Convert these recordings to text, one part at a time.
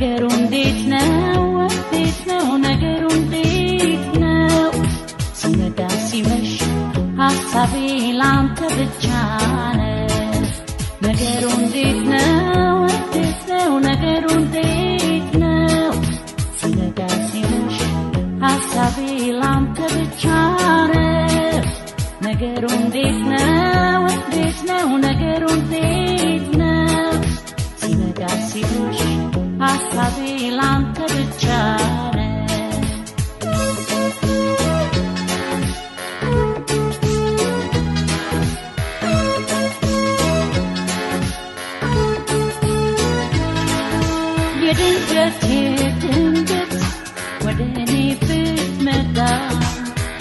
ነገሩ እንዴት ነው ነገሩ እንዴት ነው ሲነጋ ሲመሽ ሐሳቤ ላንተ ብቻ ነው ነገሩ እንዴት ነው ነገሩ እንዴት ነው ሲነጋ ሲመሽ ሐሳቤ ላንተ ብቻ ነው ነገሩ እንዴት ነው ነገሩ እንዴት ነው ሲነጋ ሲመሽ ሐሳቤ ላንተ ብቻ ነው የድንገት ወደ እኔ ብትመጣ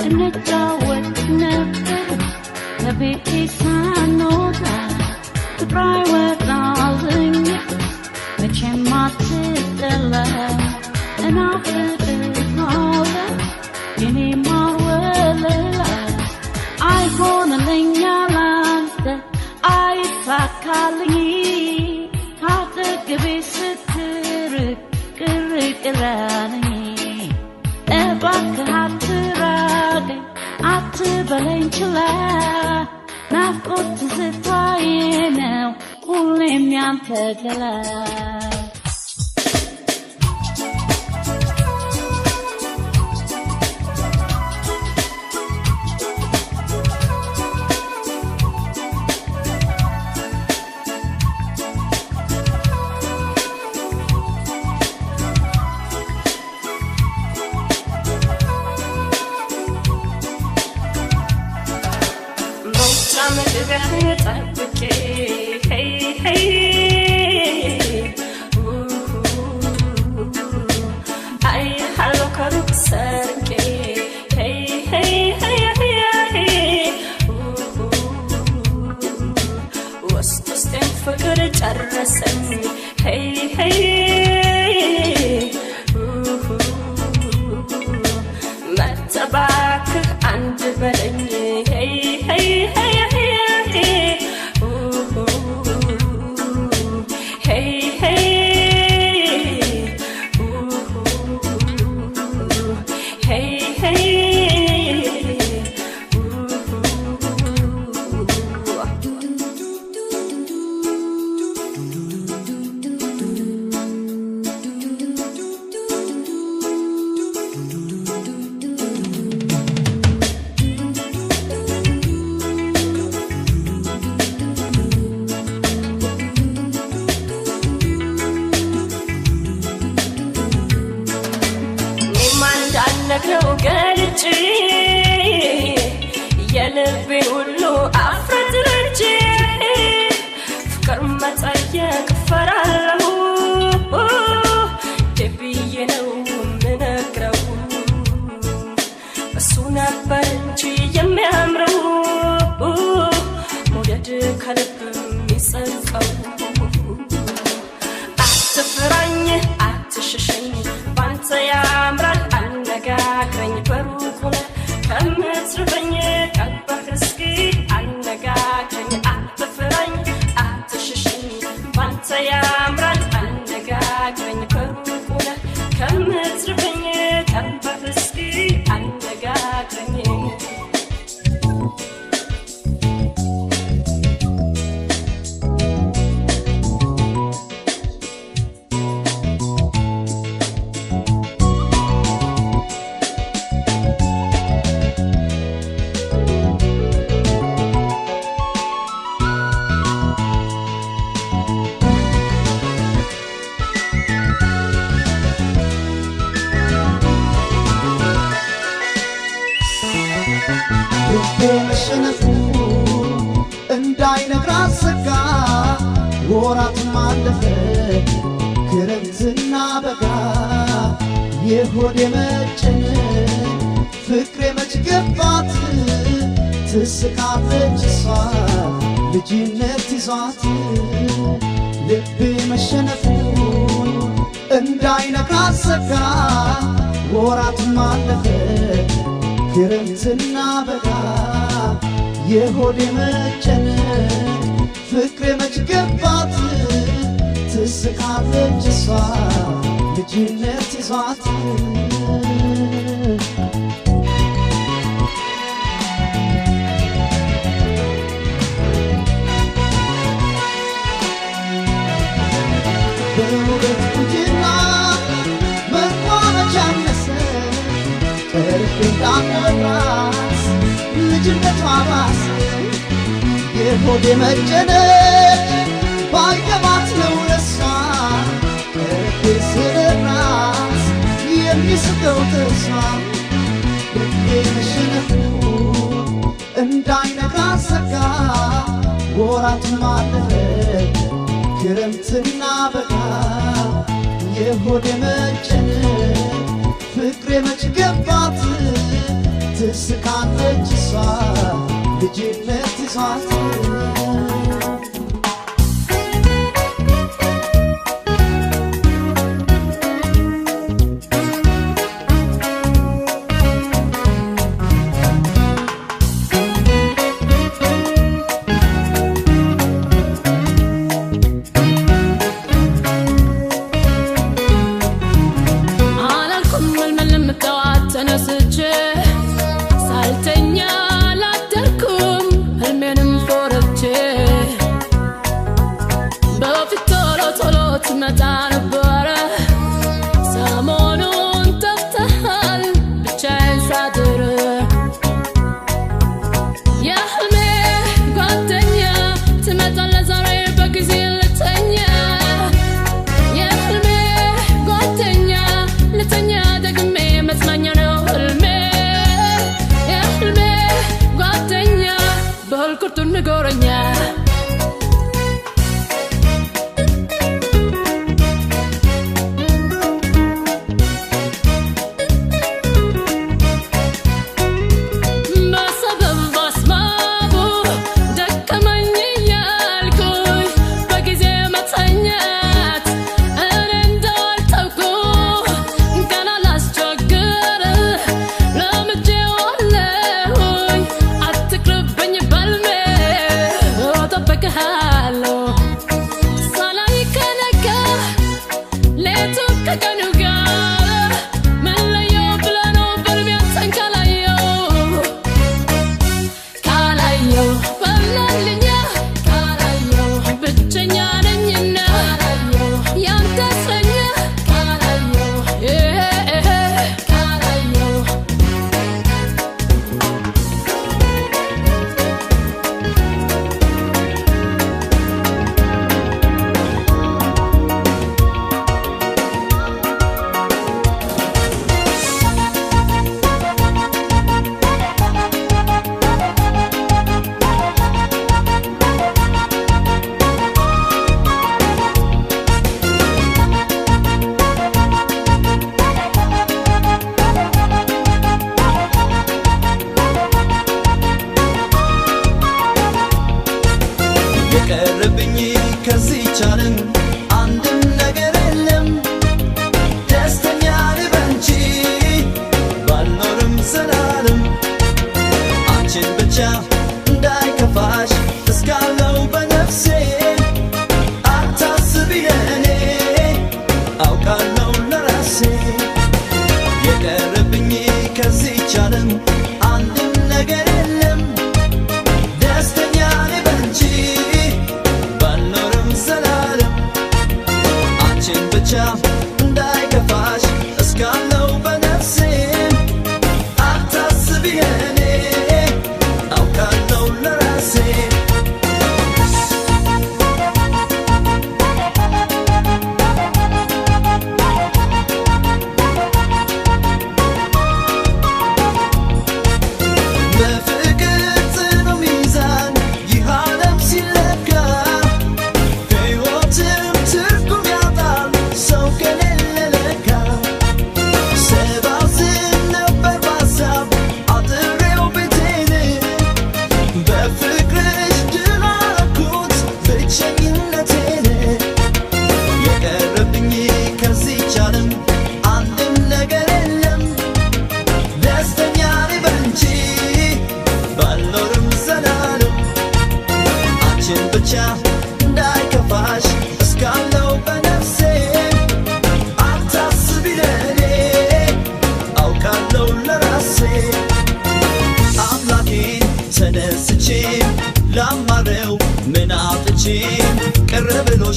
እንጫወት ነበር ከቤቴ ሳንወጣ ፍቅር አይወጣልኝ መቼም አትጠላ እናፍቅሃለሁ የኔ ማር ወለላ አይሆንልኝ ያላንተ አይሳካልኝ አጠገቤ ስትርቅ ቅርቅራለኝ እባክህ አትራቀኝ አትበለኝ ችላ ናፍቆት ትዝታዬ ነው ሁሌም ያንተ ገላ ወራት ማለፈ ክረምትና በጋ የሆዴ መጨነቅ ፍቅሬ መች ገባት ትስቃለች እሷ ልጅነት ይዟት ልቤ መሸነፉን እንዳይነካ ሰጋ ወራት ማለፈ ክረምትና በጋ የሆዴ መጨነቅ ፍቅሬ መች ገባት ትስቃለች እሷ ልጅነት ይዟት በውበት ቁንጅና መልኳ መቻነሰ ቀርቤ እንዳትወራስ ልጅነቷ ባሰ የሆዴ መጨነቅ ባይገባት ነው ለሷ ቀርቤ ስልራስ የሚስቀው ጥርሷ ልቤ መሸነፉ እንዳይነጋ ሰጋ ወራቱን ማለፈ ክረምትና በጋ የሆዴ መጨነቅ ፍቅሬ መች ገባት ትስቃለች እሷ ልጅነት ይዟት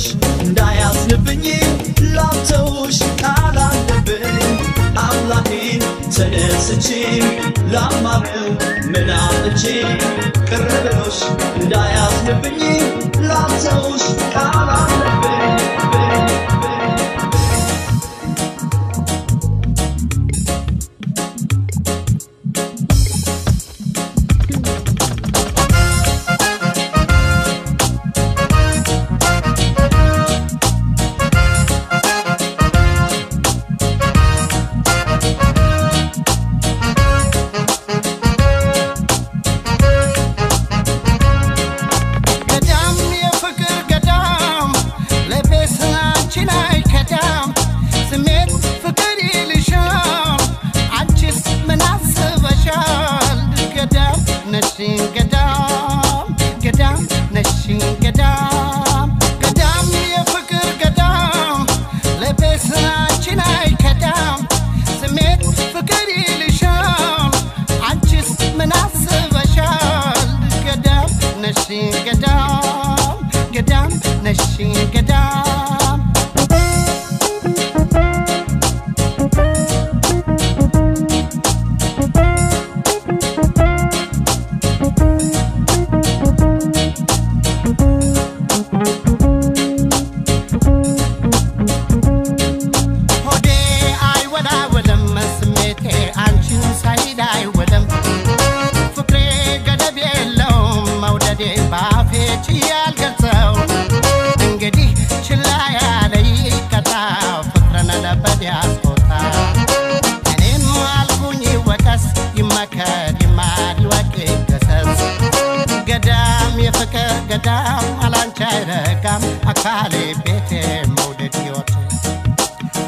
ብሎሽ እንዳያዝንብኝ ላተውሽ ካላለብኝ አምላኬን ተነስቼ ላማረው ምናምቼ ቅር ብሎሽ እንዳያዝንብኝ ላተውሽ ካላለብኝ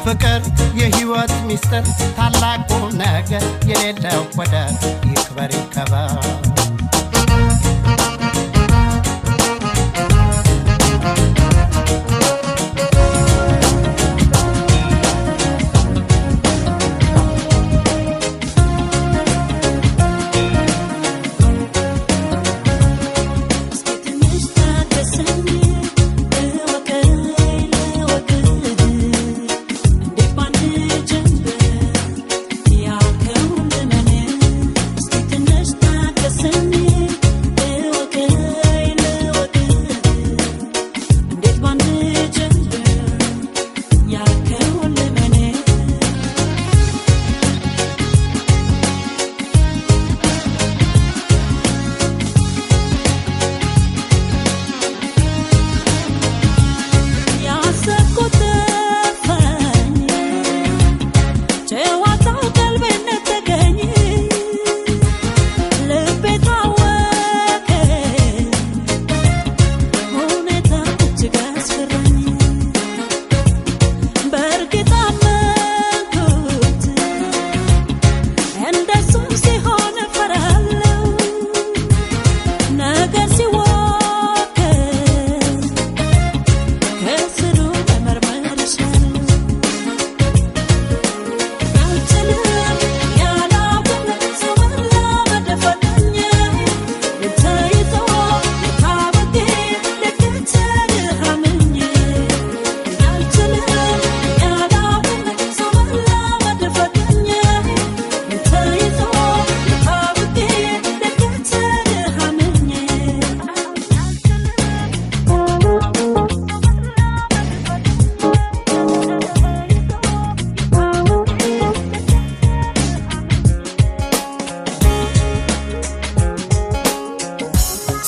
ፍቅር የህይወት ሚስጥር ታላቁ ነገር የሌለው ወደር ይክበር ይከበር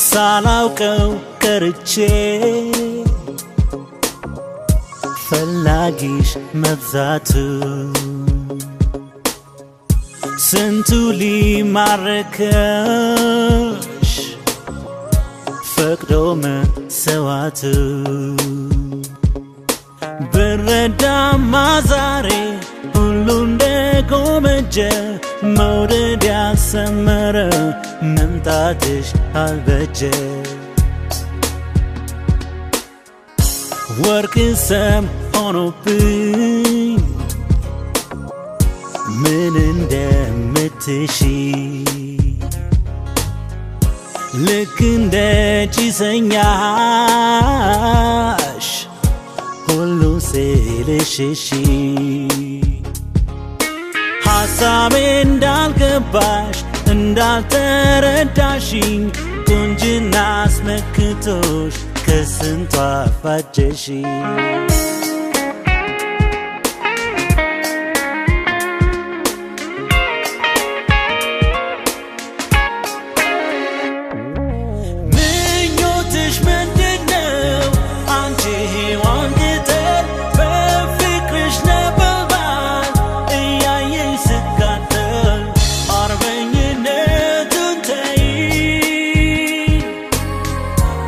ሳላውቀው ቀርቼ ፈላጊሽ መብዛቱ ስንቱ ሊማርከሽ ፈቅዶ መሰዋቱ ብረዳማ ዛሬ ሁሉ እንደጎመጀ መውደድ ያሰመረ መምጣትሽ አልበጀ ወርቅ ሰም ሆኖብኝ ምን እንደምትሺ ልክ እንደ ጭሰኛሽ ስልሽሺ ሐሳቤ እንዳልገባሽ እንዳልተረዳሽኝ ቁንጅና አስመክቶሽ ከስንቷ አፋጀሽ ምኞትሽ ምንድነው አንቺ ሔዋን ቅጠል በፍቅርሽ ነበልባል እያየኝ ስቃጠል አርበኝነቱን ተይ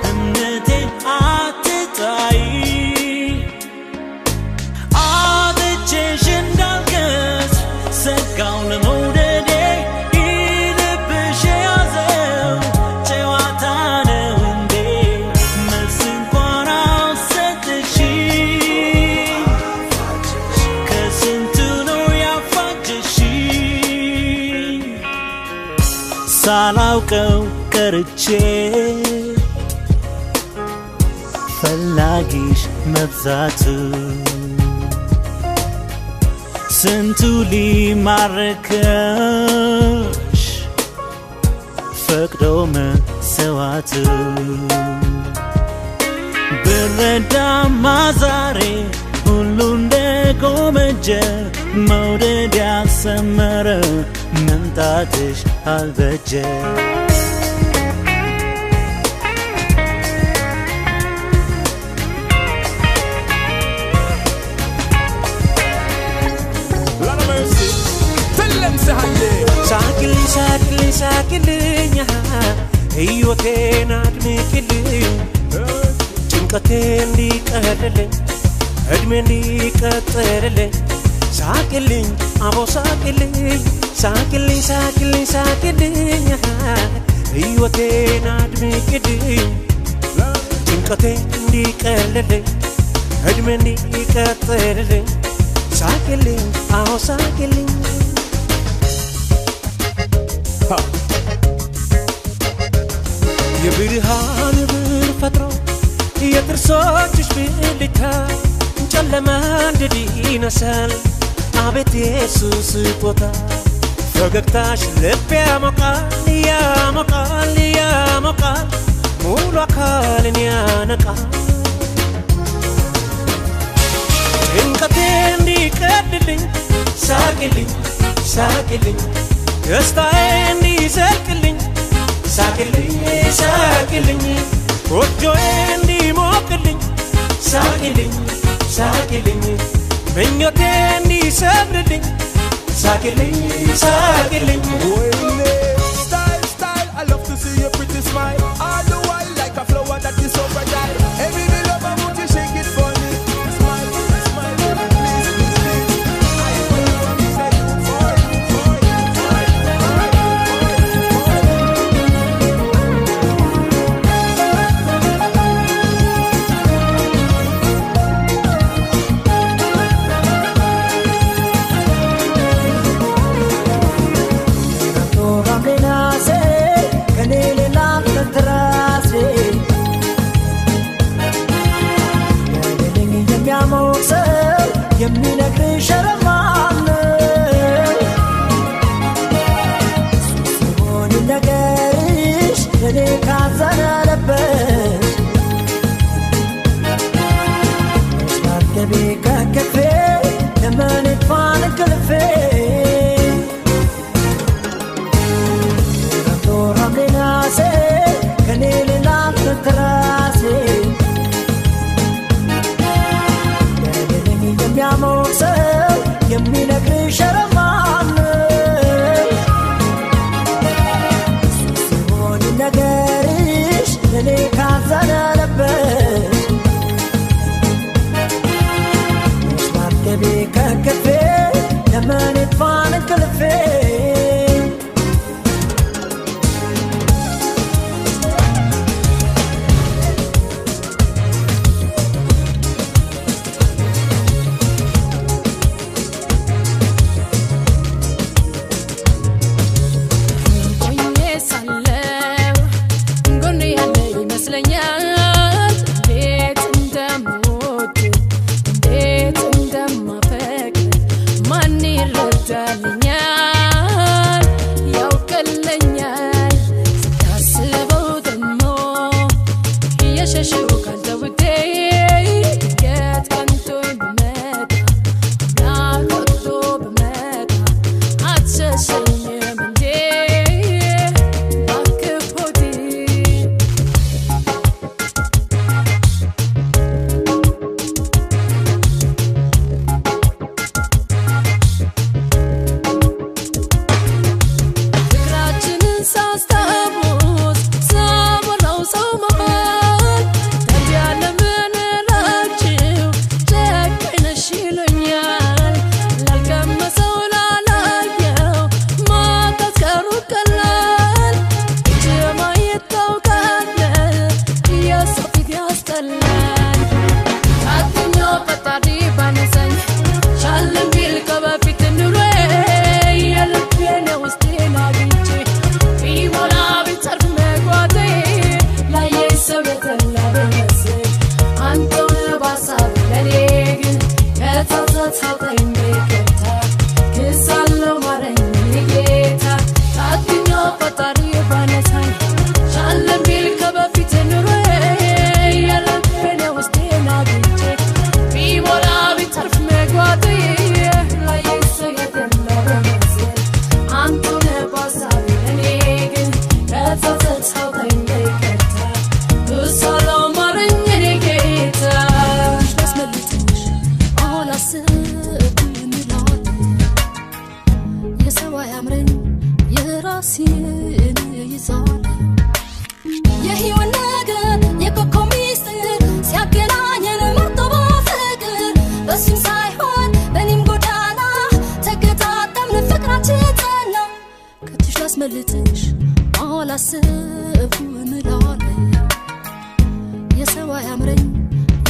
እምነቴን አትጣይ አጥቼሽ እንዳልከስ ሰጋው ለመውደዴ ይልብሽ የያዘው ጨዋታ ነው እንዴ መልስ እንኳን አልሰጥሽኝ ከስንቱ ነው ያፋጀሽኝ ሳላውቀው ቀርቼ ፈላጊሽ መብዛቱ ስንቱ ሊማርከሽ ፈቅዶ መሰዋቱ ብረዳማ ዛሬ ሁሉ እንደጎመጀ መውደድ ያልሰመረ መምጣትሽ አልበጀ ሳቅልኝ ሳቅልኝ ሳቅልኝ ሕይወቴን አድምቅልኝ ጭንቀቴ እንዲቀልልኝ ዕድሜ እንዲቀጥልልኝ ሳቅልኝ አቦ ሳቅልኝ ሳቅልኝ ሳቅልኝ ሳቅልኝ ሕይወቴን አድምቅልኝ ጭንቀቴ እንዲቀልልኝ ዕድሜ እንዲቀጥልልኝ ሳቅልኝ አቦ ሳቅልኝ የብርሃን ብር ፈጥሮ የጥርሶችሽ ብልታ ጨለማ እንድድ ይነሳል አቤት የሱስ ስጦታ ፈገግታሽ ልብ ያሞቃል ያሞቃል ያሞቃል ሙሉ አካልን ያነቃል ጭንቀቴ እንዲቀልልኝ ሳቅልኝ ሳቅልኝ ደስታዬ እንዲዘልቅልኝ ሳቅልኝ ሳቅልኝ ጎጆዬ እንዲሞቅልኝ ሳቅልኝ ሳቅልኝ ምኞቴ እንዲሰምርልኝ ሳቅልኝ ሳቅልኝ Style, style, I love to see your pretty smile all the while like a flower that is so fragile. Hey baby, love how much you shake it for me. Smile, smile, baby, please, please, please. I will love you, say for you, for you, for you, የሚነግርሽ ረማን ሲሆን ነገርሽ ለኔ ካዘነለበት መስላገቤ ከከፌ ለምን ይጥፋን እንቅልፌ ራምሌ ናሴ ከኔ ሌላ ትራሴ የሚያሞቅ ሰው የሚነግርሽ ረማን ሲሆን ነገርሽ ለኔ ካዘነለበት መስላገቤ ከከፌ ለምን ይጥፋን እንቅልፌ እንዴት ይወዳልኛል ያውቅልኛል ስታስበው ደሞ እየሸሸው ካልተውዴ የት ቀንቶኝ ብመጣ ናቆቶ ብመጣ አትሸሸኝም እንዴ እባክህ ሆዴ ፍቅራችንን ሳስታውስ ሳወራው ሰው መሃል ታዲያ ለምን ራቅሽው ጨካኝ ነሽ ይሉኛል ላልቀመሰው ላላየው ማቀዝቀሩ ቀላል እጅ ማየት ታውቃለህ የሰው ፊት ያስጠላል አትኛው ፈጣሪ ባነሳኝ ሻለም ቢል ከበፊት ኑሮዬ የልቤን ውስጤን አግኝቼ ቢሞላ ቢተርፍ መጓቴ ላየኝ ሰው የተላ በመስል አንተው በሀሳብ ለኔ ግን ከጸጸት አውጣኝ በይቅርታ ክሳለሁ ማረኝ ጌታ አትኛው ፈጣሪ ባነሳኝ ሻለም ቢል ከበፊት ኑሮዬ የልቤን ውስጤን አግኝቼ ቢሞላ ቢተርፍ መጓቴ ላየኝ ሰው የተላ በመስል አንተው በሀሳብ ለኔ ግን ከጸጸት አውጣኝ በይቅርታ ክሳለሁ ማረኝ ጌታ ላስመልጥሽ አላሰብኩም እላለሁ የሰው አያምረኝ የራሴን ይዛለሁ የህይወት ነገር የኮከብ ሚስጥር ሲያገናኘን መርጦ በፍቅር በሱም ሳይሆን በእኔም ጎዳና ተገጣጠምን ፍቅራችን ጸና ከትሽ ላስመልጥሽ አላሰብኩም እላለሁ የሰው አያምረኝ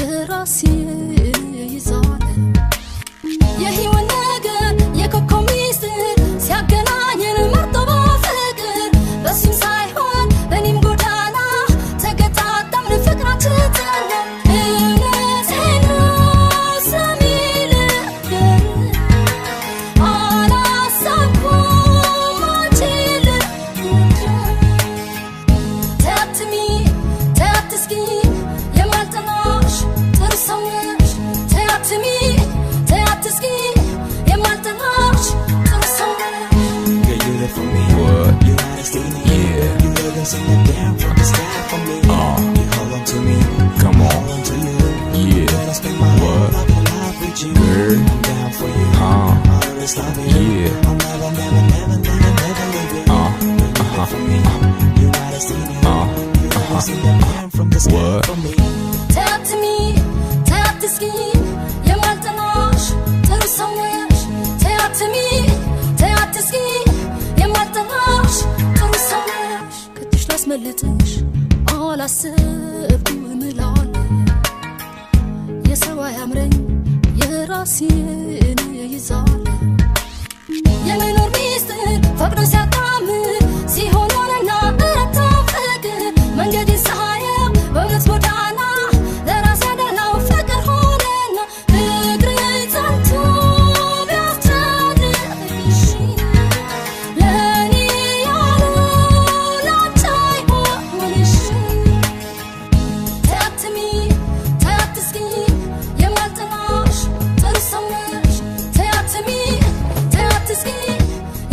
የራሴን ይዛለሁ የህይወት ነገር የኮከብ ሚስጥር ሲያገናኘን መርጦ በፍቅር በሱም ሳይሆን በእኔም ጎዳና ተገጣጠምን ፍቅራችን ጸና እውነቴን ነው ሰሚል ነገር አላሰብኩም አንቺ ተያትሚ ተያትስኪ የማልጠላሽ ጥሩ ሰው ነሽ ተያትሚ ተያትስኪ የማልጠላሽ ጥሩ ሰው ነሽ Girl, you live for me. What? You understand me. Yeah. You live and sing it down from the sky for me. You hold on to me. Come on. Hold on to you. Yeah. Let us spend my whole life with you. Girl. I'm down for you. I'll always love you. Yeah. I'll never, never, never, never, never leave you. Girl, you live for me. You understand me. You live and sing it down from the sky for me. ተያትሚ ተያትስኪ የማልጠላሽ ጥሩ ሰው ነሽ ተያትሚ ተያትስኪ የማልጠላሽ ጥሩ ሰው ነሽ ከትሽ ላስመልጥሽ አላሰብኩም እላለሁ የሰው አያምረኝ የራሴን ይዛለሁ የመኖር ሚስጥር ፈቅዶ ሲያጣምር ሲሆንና እረታው ፍቅር መንገዴን ሳየው በእውነት ጎዳና ለራሴ ያደላው ፍቅር ሆነና ፍቅር ጸንቶ ቢያስጨንቅሽ ለእኔ ያለው ላንቺ አይሆንሽ ተያትሚ ተያትስኪ የማልጠላሽ ጥሩ ሰው ነሽ ተያትሚ ተያትስኪ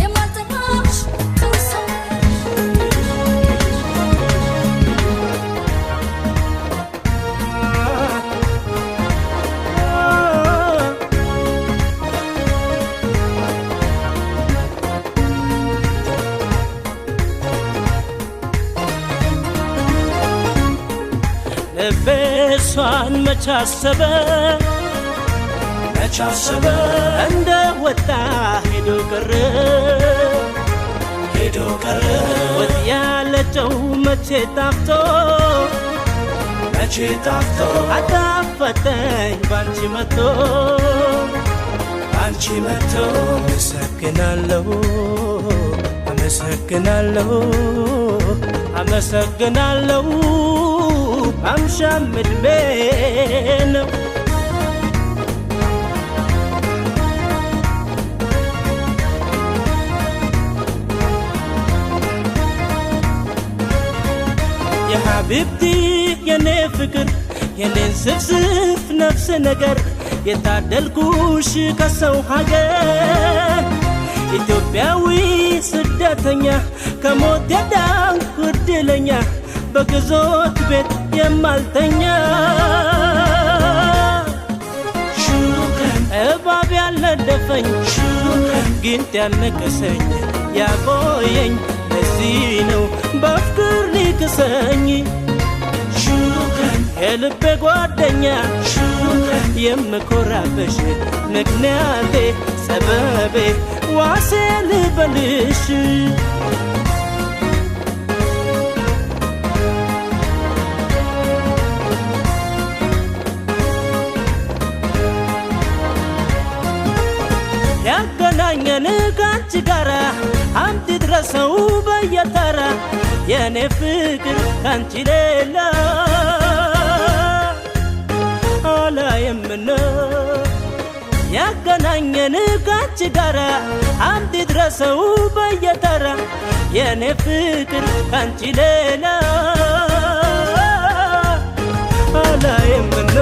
የማልጠላሽ ጥሩ ሰው ነሽ ልቤ እሷን መቻሰበ እንደ ወጣ ሄዶ ቀረ ወጥ ያለጨው መቼ ጣፍቶ አጣፈጠኝ ባንቺ መቶ አመሰግናለሁ አመሰግናለሁ አምሻም እድሜ ነው حبيبتي የኔ ፍቅር የኔን ስፍስፍ ነፍስ ነገር የታደልኩሽ ከሰው ሀገር ኢትዮጵያዊ ስደተኛ ከሞት የዳንኩ እድለኛ በግዞት ቤት የማልተኛ እባብ ያልነደፈኝ ጊንጥ ያልነከሰኝ ያቆየኝ እዚህ ነው በፍቅር ሊክሰኝ የልቤ ጓደኛ የምኮራብሽ ምክንያቴ ሰበቤ ዋሴ ልበልሽ ያገናኘን ካንቺ ጋራ አምጥ ድረሰው በየተራ የኔ ፍቅር ካንቺ ሌላ አላየምና ያገናኘን ካንቺ ጋራ አምጥ ድረሰው በየተራ የኔ ፍቅር ካንቺ ሌላ አላየምና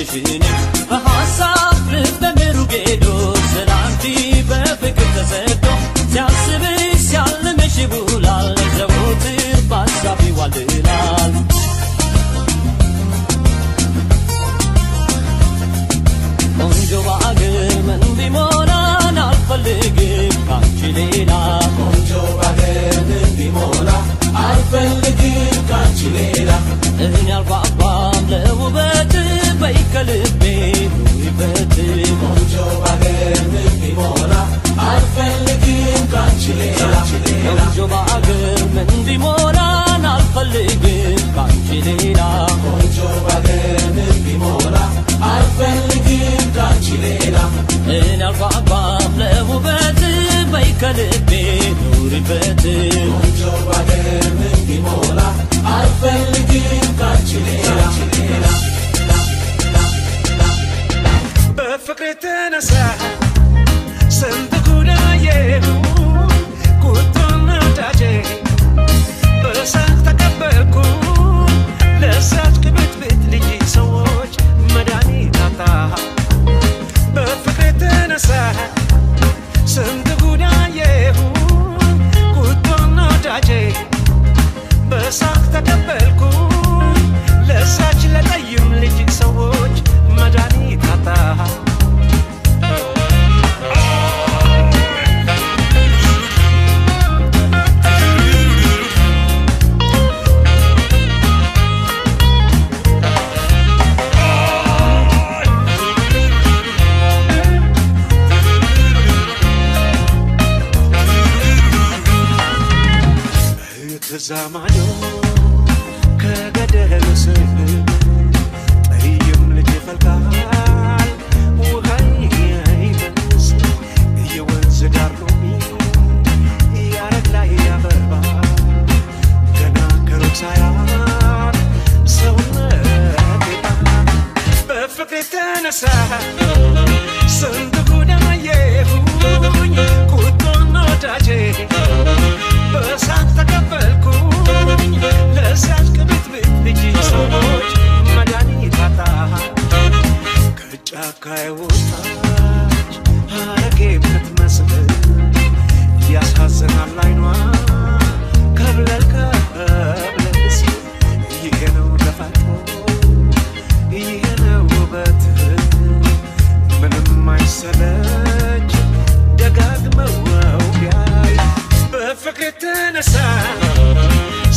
ልሽኔ በሐሳብ ልበምሩ ጌዶ ስላንቺ በፍቅር ተሰዶ ሲያስብሽ ሲያልምሽ ይውላል ዘወትር በሐሳብ ይዋልላል ቆንጆ ባገር ምን ቢሞላን አልፈልግም ካንቺ ሌላ ቆንጆ ባገር ምን ቢሞላ አልፈልግም ካንቺ ሌላ እኔ አልባባም ለውበት በይ ከልቤ ኑሪበት ቆንጆ ባገር ምን ቢሞላ አልፈልግም ካንቺ ሌላ ቆንጆ ባገር ምን ቢሞላን አልፈልግም ካንቺ ሌላ ቆንጆ ባገር ምን ቢሞላ አልፈልግም ካንቺ ሌላ እኔ አልባባም ለውበት በይ ከልቤ ኑሪበት ቆንጆ ባገር ምን ቢሞላ አልፈልግም ካንቺ ሌላ በፍቅር የተነሳ ስንት ጉድ አየሁ ቁጡና ዳጄ በሳቅ ተቀበልኩ ለሳች ክብትብት ልጅ ሰዎች መድኃኒት አጣ በፍቅር የተነሳ ስንት ጉድ አየሁ ቁጡና ዳጄ በሳቅ ተቀበልኩ ለሳች ለጠይም ልጅ ሰዎች መድኃኒት አጣ ተዛማዶ ከገደል ስር ጠይም ልጅ ይፈልቃል ውሃ ይመስል የወንዝ ዳር ሎሚ ያረግ ላይ ያበባል ገና ከሩቅ ሳያት ሰውነት ይባል በፍቅር የተነሳ ስንት ጉድ አየሁኝ ቁጡና ወዳጄ በሳቅ ተቀበልኩኝ ለሳች ክብትብት ልጅ ሰዎች መድኃኒት አጣ ከጫካ የወጣች ሐረግ የምትመስል ያሳዝናል አይኗ ከብለል ከብለል ሲል ይሄ ነው ተፈጥሮ ይሄ ነው ውበት ምንም አይሰለች ደጋግመው ቢያይ በፍቅር የተነሳ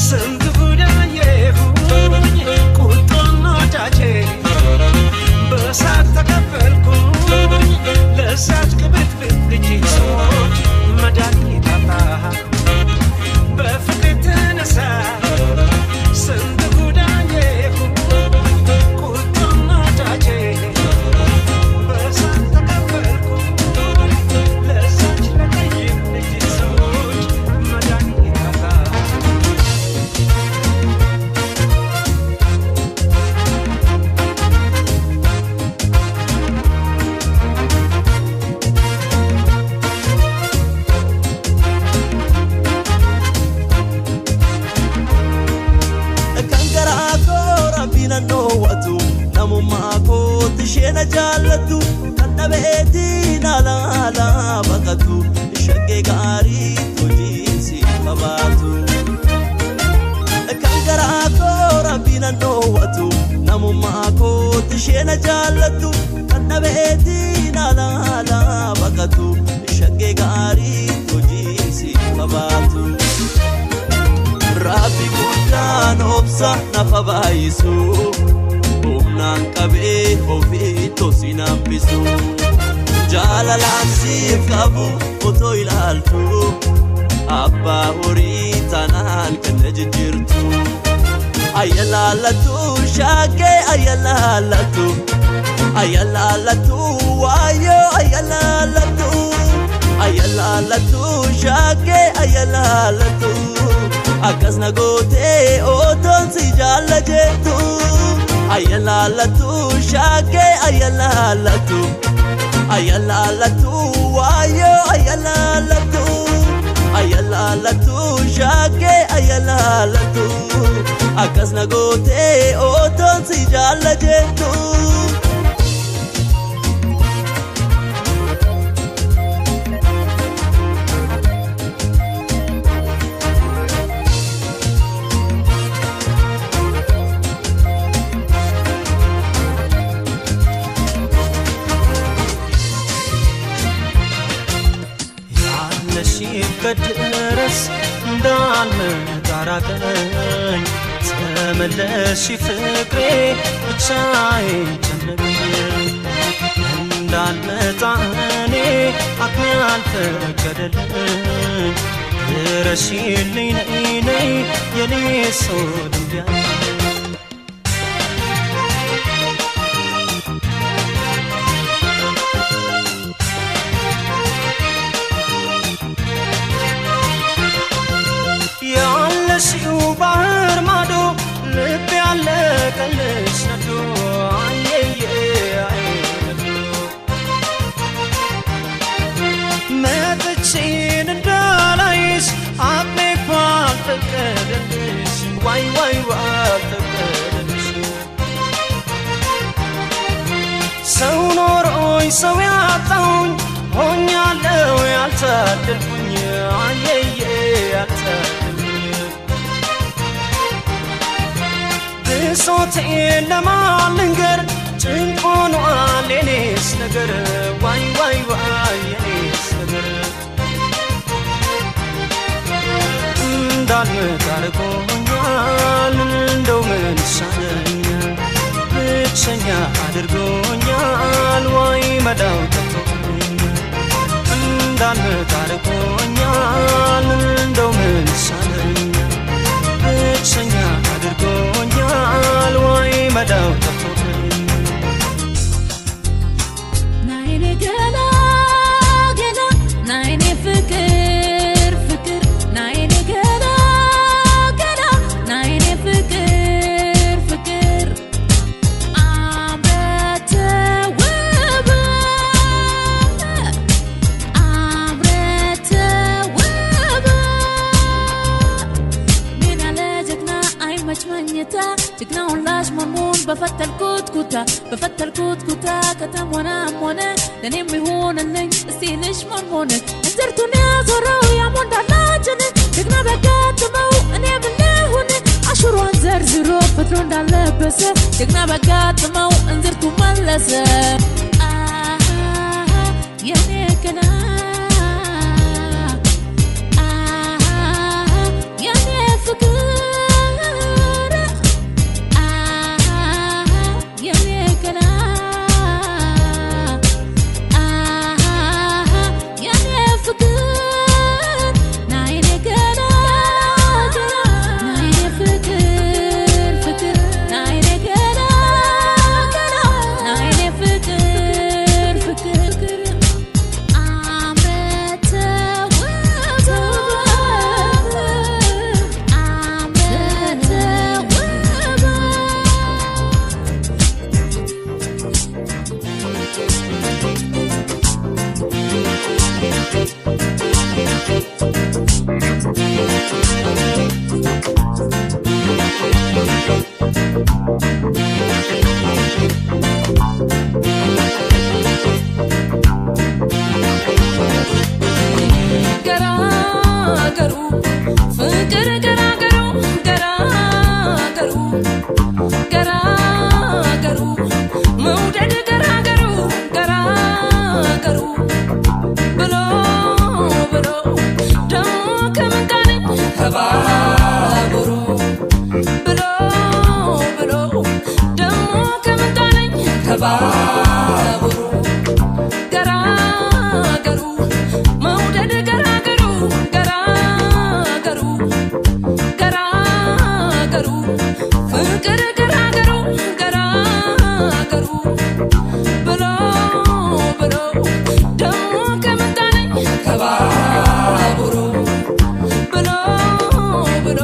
ስንት ጉድ አየሁኝ ቁጡና ወዳጄ በሳቅ ተቀበልኩኝ ለሳች ክብትብት ልጅ ሰዎች መድኃኒት አጣ በፍቅር የተነሳ ስንት ጉድ አየሁኝ ቁጡና ወዳጄ በሳቅ ተቀበልኩኝ ለሳች ለጠይም ልጅ ሰዎች መድኃኒት አጣ nowatu namumako tishena jallatu kannabeeti nalala bakatu shagge gari tujinsi babatu kangarako rabbina nowatu namumako tishena jallatu kannabeeti nalala bakatu shagge gari tujinsi babatu Rabbi guddaan obsa nafa baayisu humnaan qabee ofii tosin hambisu jaalalaan siif qabu otoo ilaaltu abbaa horii tanaan kenna jijjiirtu ayyalaalatu shaakee ayyalaalatu waayyoo ayyalaalatu shaakee ayyalaalatu akasna gote oton si jalla jetu ayyalaalatu shaake ayyalaalatu waayo ayyalaalatu shaake ayyalaalatu akasna gote oton si jalla jetu ላይስ እንዳልመጣራቀኝ ተመለሽ ፍቅሬ ብቻዬን ጨነቀኝ እንዳልመጣ እኔ አቅሜ አልፈቀደልኝ ድረሽልኝ ነይ ነይ የኔ ሰው ድንቢያ ያለሽው ባህር ማዶ ልብ ያለቀልሽ ነዶ አየየ አይነዶ መጥቼን እንዳላይሽ አቅሜ እኮ አልፈቀደልሽ ዋይ ዋይ አልፈቀደልሽ ሰው ኖሮኝ ሰው ያጣሁኝ ሆኛለሁ ያልታደልኩኝ አየየ ያልታደልኩኝ ብሶቴን ለማልንገር ጭንቅ ሆኗል የኔስ ነገር ዋይ ዋይ ዋይ የኔስ ነገር እንዳልመጣ አድርጎኛል እንደው ምን ይሻለኛል ብቸኛ አድርጎኛል ዋይ መዳው ጠፍቶኛል እንዳልመጣ አድርጎኛል እንደው ምን ይሻለኛል ብቸኛ አድርጎኛል ዋይ መዳው ጠፍቶኛል ናይኔ ገላ ገላ ናይኔ ፍቅር ፍቅር ናይኔ ገላ ገላ ናይኔ ፍቅር ፍቅር አምረተ ውብ አምረተ ውብ ምን አለ ጀግና አይመች መኝታ ጀግናውን ላሽ መርሙን በፈተልኩት ኩታ ከተሞና ሞነ ለኔም ይሆንልኝ እስቲ ልሽ መርሙን እንዝርቱን ያዞረው ያሞንዳላችን ጀግና በጋጥመው እኔ ብለሁን አሽሯን ዘርዝሮ ፈትሎ እንዳለበሰ ጀግና በጋጥመው እንዝርቱ መለሰ የኔ ገላ የኔ ፍቅር የኔ ገላ የኔ ፍቅር ናይኔ ገላ ናይኔ ፍቅር ፍቅር ናይኔ ገላ ናይኔ ፍቅር ፍቅር አምረተ ውብ አምረተ ውብ ገራገሩ ፍቅር ገራገሩ ገራገሩ ገራገሩ መውደድ ገራገሩ ገራገሩ ብሎ ብሎ ደሞ ከምንቃነኝ ከባቡሩ ብሎ ብሎ ደሞ ከምንቃነኝ ከባቡሩ ገራገሩ መውደድ ገራገሩ ገራገሩ ገራገሩ ፍቅር ገራገሩ ገራገሩ ብሎ ብሎ ደሞ ከምንቃነኝ ከባቡሩ ብሎ ብሎ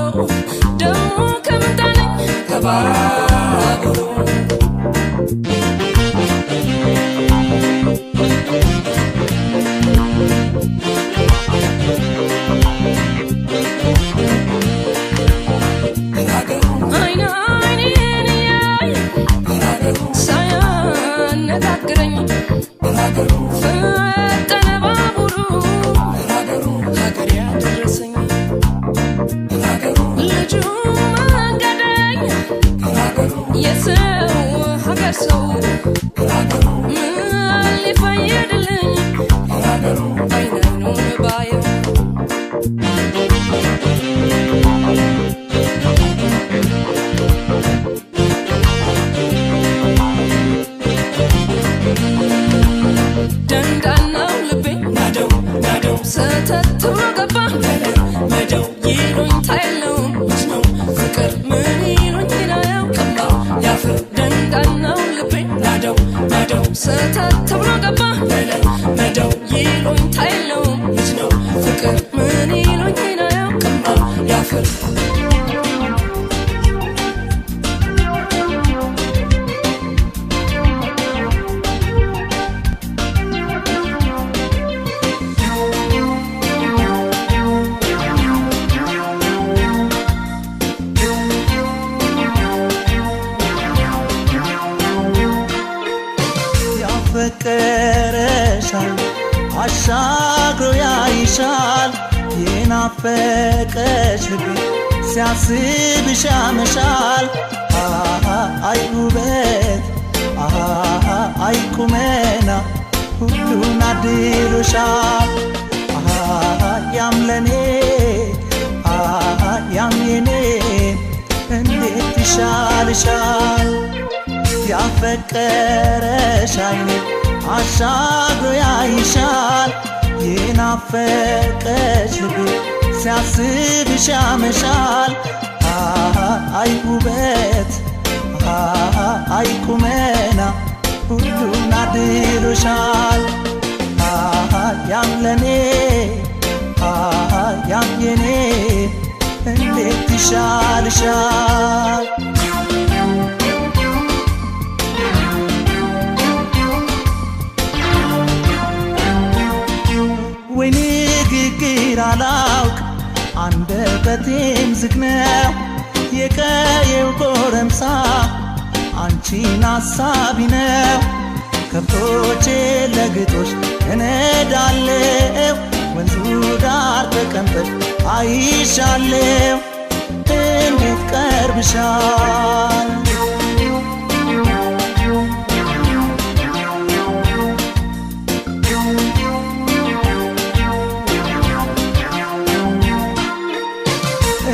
ደሞ ከምንቃነኝ ከባቡሩ አይኔ አይኔን ያይ ሳያነጋግረኝ ፈጠነ ባቡሩ ሀገር ያደረሰኝ ልጁ መንገደኝ የናፈቀሽ ልቤ ሲያስብሽ ያመሻል አይ ውበት አይ ቁመና ሁሉን አድሎሻል ያም ለኔ ያም የኔ እንዴት ይሻልሻል ያፈቀረሽ አይኔ አሻግሮ ያይሻል የናፈቀሽ ልቤ ሲያስብሽ ያመሻል አይ ውበት አይ ቁመና ሁሉን አድሎሻል ያም ለኔ ያም የኔ እንዴት ይሻልሻል ወይ ንግግር አላውቅ አንደበቴም ዝግ ነው የቀየው ጎረምሳ አንቺን አሳቢ ነው ከብቶቼ ለግጦሽ እነዳለው ወንዙ ዳር ተቀምጠሽ አይሻለው እንዴት ቀርብሻል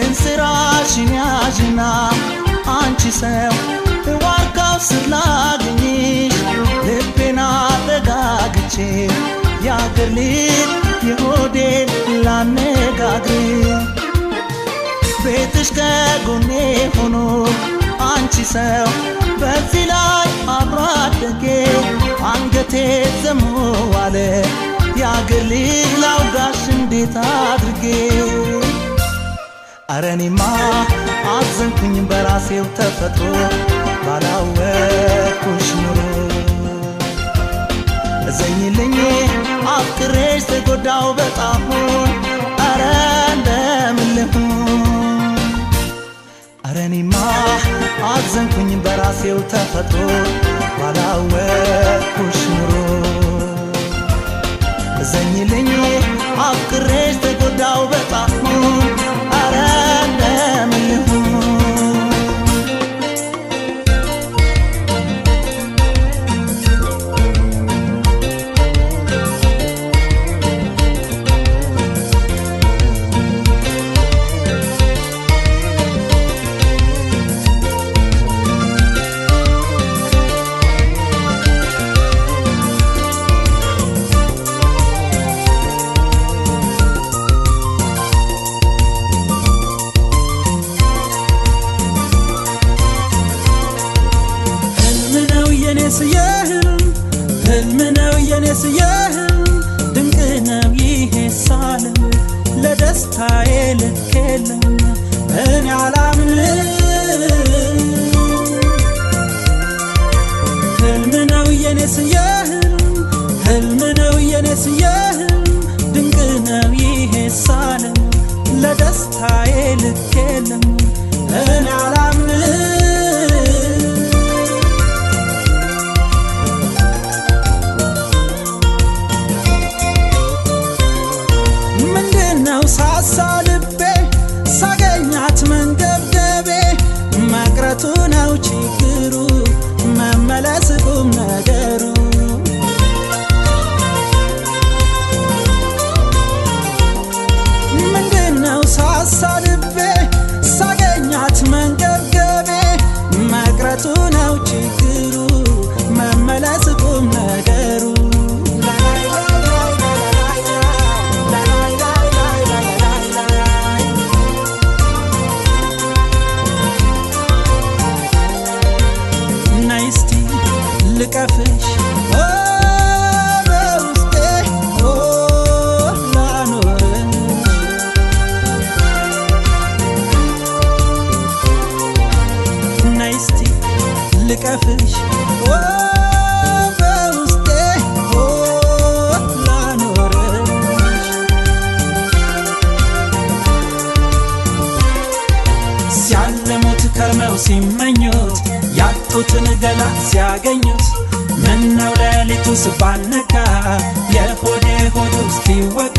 እንስራሽን ያዥና አንቺ ሰው ዋርካው ስር ላግኝሽ ልቤን አረጋግቼ የአገር ልጅ የሆዴን ላነጋግር ቤትሽ ከጎኔ ሆኖ አንቺ ሰው በዚህ ላይ አብሮ አደጌ አንገቴ ዘሞ ዋለ የአገር ልጅ ላውጋሽ እንዴት አድርጌ አረኔማ አዘንኩኝ በራሴው ተፈጥሮ ባላወቅኩሽ ኑሮ እዘኝልኝ አፍቅሬሽ ተጎዳው በጣሙን አረ እንደምን ልሁን አረኔማ አዘንኩኝ በራሴው ተፈጥሮ ባላወቅኩሽ ኑሮ እዘኝልኝ አፍቅሬሽ ተጎዳው በጣሙን አረ እንደምን ልሁን ህልም ነው የኔስ የህልም ድንቅ ነው ይሄ ሳለም ለደስታዬ ልክ የለም እኔ አላምንም ህልም ነው የኔስ የህልም ነው የኔስ የህልም ድንቅ ነው ይሄ ሳለም ለደስታዬ ልክ የለም እኔ አላምንም ሳሳ ልቤ ሳገኛት መንገብገቤ መቅረቱ ነው ችግሩ መመለስ ቁም ነገሩ ምንድነው ሳሳ ልቤ ሳገኛት መንገብገቤ መቅረቱ ነው ችግሩ መመለስ ቁም ነገሩ ልቀፍሽ በውስጤ ላኖርሽ ነይ እስቲ ልቀፍሽ በውስጤ ላኖርሽ ሲያለሙት ከርመው ሲመኙት ያጡትን ገላ ሲያገኙት ምነው ሌሊቱ ስባነካ የሆዴ ሆድ ውስጥ ይወጋ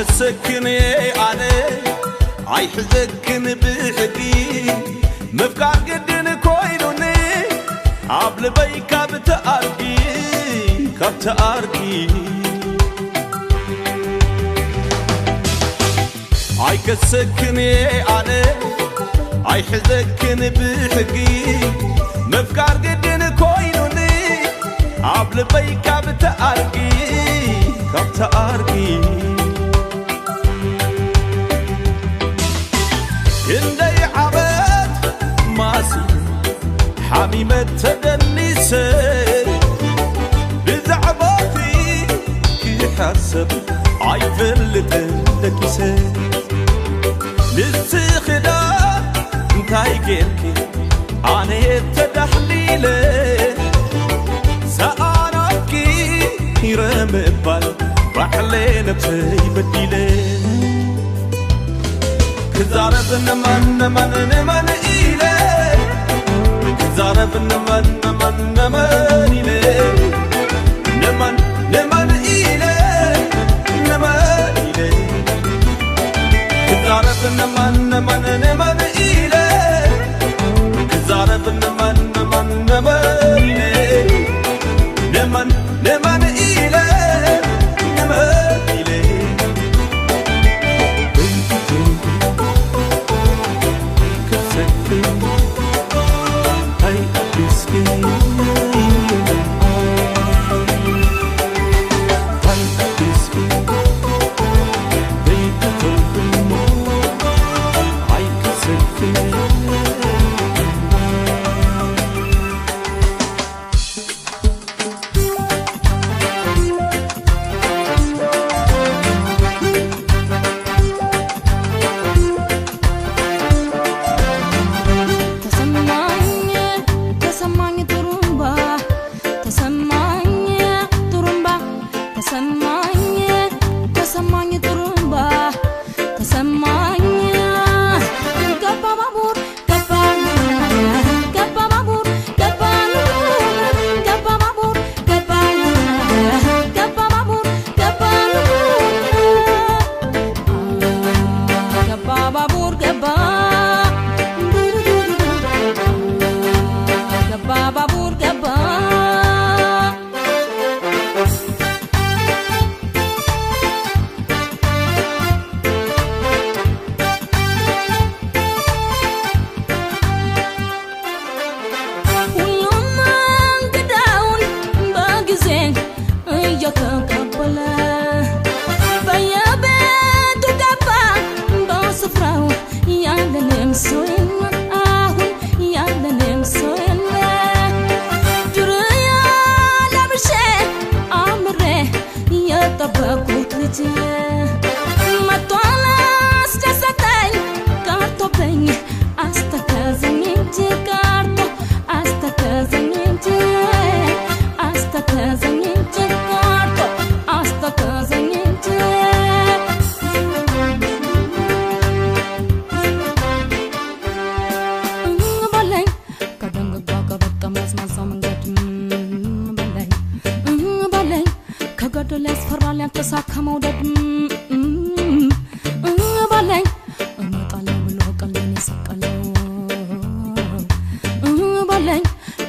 كسكن أنا أي حزكن بحقي مفكار قدن كويلوني عبل بي كابت أرقي كابت أرقي أي كسكن أنا أي حزكن بحقي مفكار قدن كويلوني عبل بي كابت أرقي كابت أرقي إندي عبد ماسي حميمة تدنيسي بزعباتي كي حسب عيفلت لكيسي للسخدة انتاي جيركي أنا تدحليلي سأناكي يرمبال رحلين بتيبديلي كزارب نمن إلي كزارب نمن إلي نمن إلي كزارب نمن إلي كزارب نمن إلي نمن إلي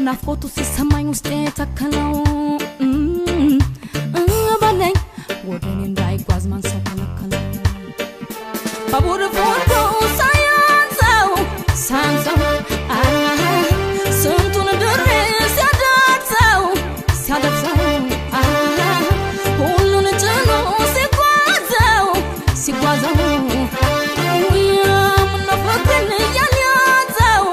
ናፍቆቱ ሲሰማኝ ውስጤ ተከለው ባለኝ ወደኔ እንዳይጓዝ ማን ሰው ከለከለው ባቡር ፎቶ ሳያንሰው ስንቱን ድረስ ያደርሰው ሁሉን ጭኖ ሲጓዘው ምነፍቅን ያልያዘው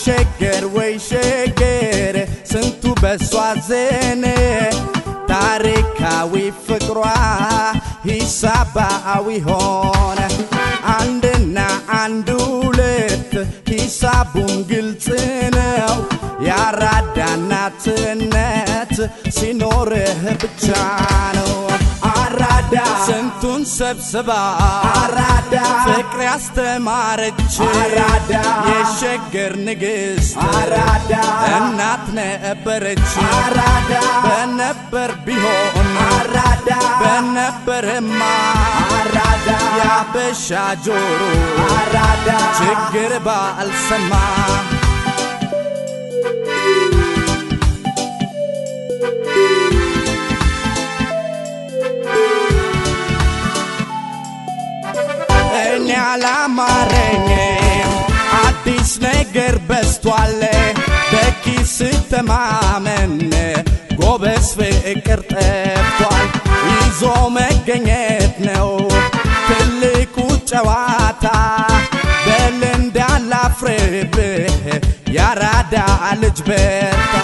ሸገር ወይ ሸገር ስንቱ በሷ ዘነ ታሪካዊ ፍቅሯ ሂሳባዊ ሆነ አንድና አንድ ሁለት ሂሳቡም ግልጽ ነው ያራዳናትነት ሲኖርህ ብቻ ነው አራዳ ስንቱን ሰብስባ አራዳ ፍቅር ያስተማረች አራዳ የሸገር ንግሥት አራዳ እናት ነበረች አራዳ በነበር ቢሆን አራዳ በነበርማ አራዳ ያበሻ ጆሮ አራዳ ችግር ባልሰማ እኔ አላማረኝም አዲስ ነገር በስቷል በኪስ ተማመን ጎበዝ ፍቅር ጠፍቷል ይዞ መገኘት ነው ትልቁ ጨዋታ በል እንዳላፍርብህ ያራዳ ልጅ በርታ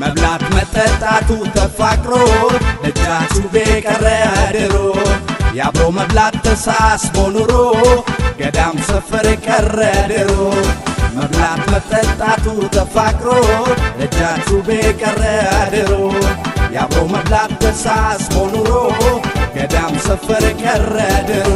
መብላት መጠጣቱ ተፋቅሮ እጃችሁ በቀረ ድሮ ያብሮ መብላት ተሳስቦ ኑሮ ገዳም ሰፈር ቀረ ድሮ መብላት መጠጣቱ ተፋቅሮ እጃችሁ በቀረ ድሮ ያብሮ መብላት ተሳስቦ ኑሮ ገዳም ሰፈር ቀረ ድሮ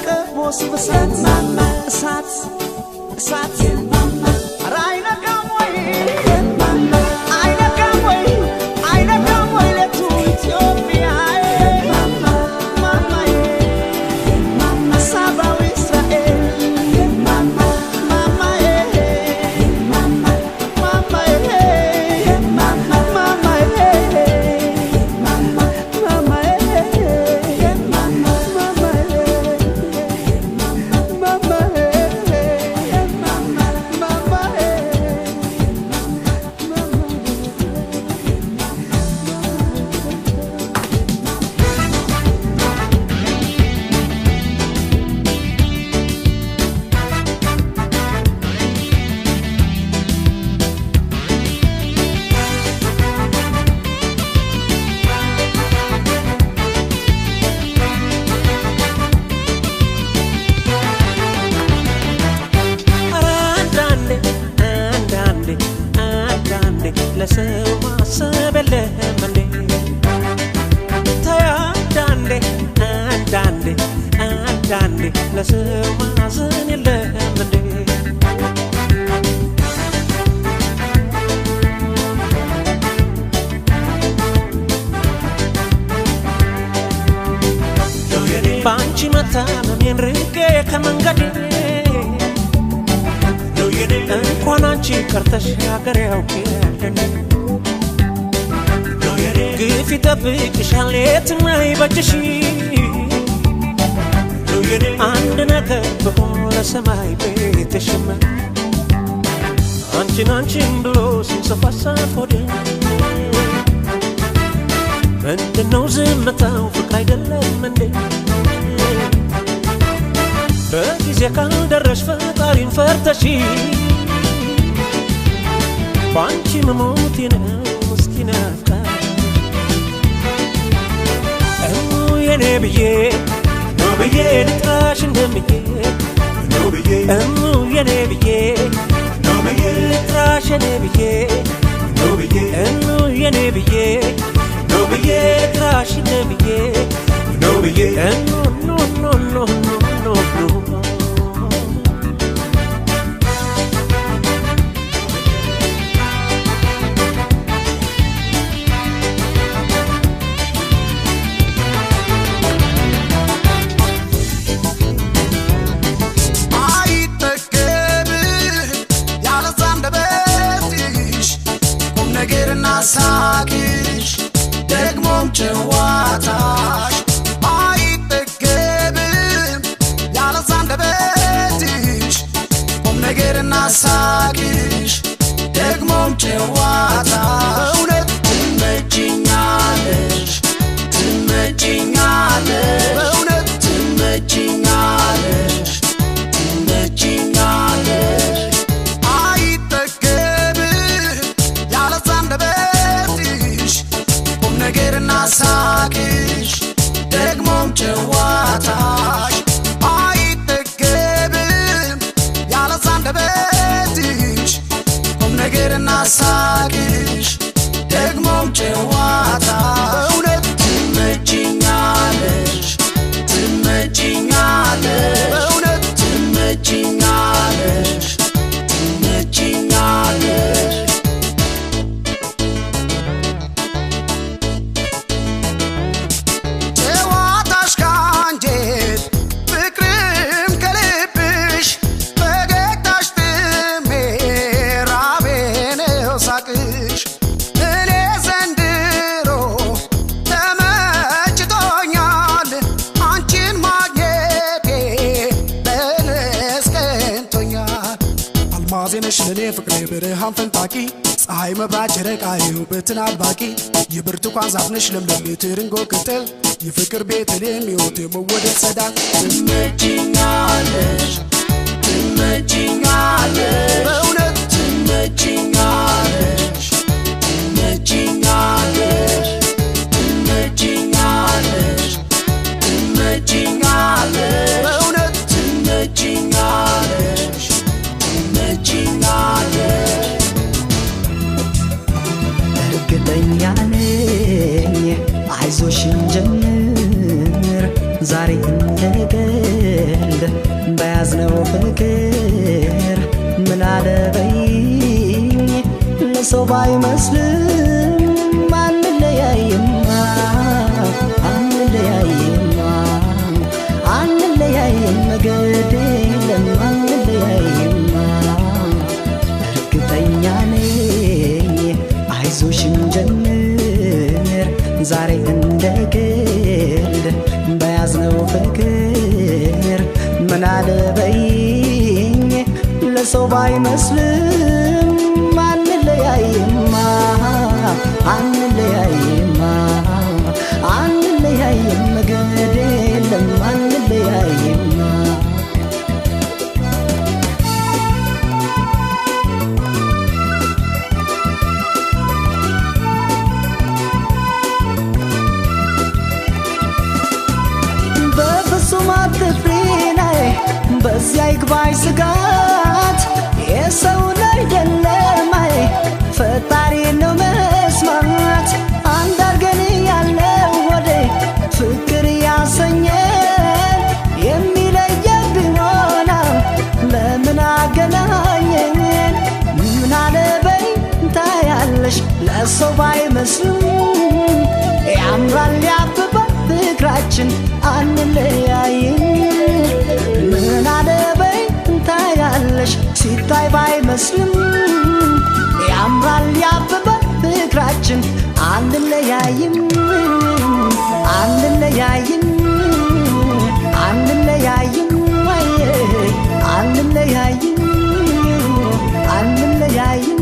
ቀቦስ ብሳት እሳት እሳት ኧረ አይነጋም ወይ አይነጋም ወይ አይነጋም ወይ ለቱ ኢትዮጵያ ማማዬ ሳባዊ እስራኤል ማማዬ ለሰው ማሰብ የለም እንዴ ተያዳንዴ አንዳንዴ አንዳንዴ ለሰው ማዘን የለም እንዴ ባንቺ መታመሜን ርቄ ከመንገዴ እንኳን አንቺ ቀርተሽ ሀገር ያውቅልኝ ግፍ ይጠብቅሻል የትም አይበጅሽ አንድ ነገር በሆነ ለሰማይ ቤትሽም አንቺን ብሎ ሲንሰፋሰፍ ሆዴ ምንድነው ዝምታው ፍቅር አይደለም እንዴ በጊዜ ካልደረሽ ፈጣሪን ፈርተሽ ባንቺ መሞቴ ነው ምስኪን አፍቃሪ የኔ ብዬ ነው ብዬ ልጥራሽ እንደምዬ ነው ብዬ የኔ ብዬ ነው ብዬ ልጥራሽ የኔ ብዬ ነው ብዬ የኔ ብዬ ነው ብዬ ልጥራሽ እንደምዬ ነው ብዬ no no no no no no ሳቅሽ ደግሞም ጨዋታሽ አይጠገብም ያለዛ አንደበትሽ ቁም ነገርና ሳቅሽ ደግሞም ጨዋታ እውነት ትመጪኛለሽ ትመጪኛለሽ እውነት ትመጪኛለሽ ትመጪኛለሽ ነገርና ሳቅሽ ደግሞም ጨዋታሽ አይጠገብም ያለዛ አንደበትሽ ቁም ነገርና ሳቅሽ ደግሞም ጨዋታ እውነት ትመጪኛለሽ ትመጪኛለሽ እውነት ትመጪኛለሽ ትመጪኛለሽ ማዜነሽ ለኔ ፍቅሬ ብርሃን ፈንጣቂ ፀሐይ መብራት ጨረቃ የውበትን አድባቂ የብርቱካን ዛፍ ነሽ ለምለም የትርንጎ ቅጠል የፍቅር ቤተልሔም ሕይወት የመወደድ ጸዳል ትመጪኛለሽ ትመጪኛለሽ በእውነት ትመጪኛለሽ ትመጪኛለሽ ትመጪኛለሽ ትመጪኛለሽ በእውነት ትመጪኛለሽ እርግጠኛ ነኝ አይዞሽ እንጀምር ዛሬ ነገ በያዝነው ፍቅር ምን አለበኝ ለሰው ባይመስልም አንለያይማ አንለያይማ አንለያይም መገድ የለም አንለያይማ እርግጠኛ ነኝ አይዞሽን ጀምር ዛሬ እንደ ግል በያዝነው ፍቅር ምን አለበኝ ለሰው ባይመስልም አንለያይማ አንለያይማ አንለያይም መገድ የለም አንለያይማ በፍጹም አትፍሪ ነይ በዚያ ይግባኝ ስጋት የሰውን አይደለም አይ ፈጣሪ ነው መስማት አንድ አርገን ያለው ወደ ፍቅር ያሰኘን የሚለየብን ሆና ለምን አገናኘን ምን አለበይ ታያለሽ ለሰው ባይመስልም ያምራል ያብባል ፍቅራችን አንለያይም ምን አለበይ ታያለሽ ሲታይ ባይመስልም ያምራል ያብባል ፍቅራችን አንለያይም አንለያይም አንለያይም አንለያይም አንለያይም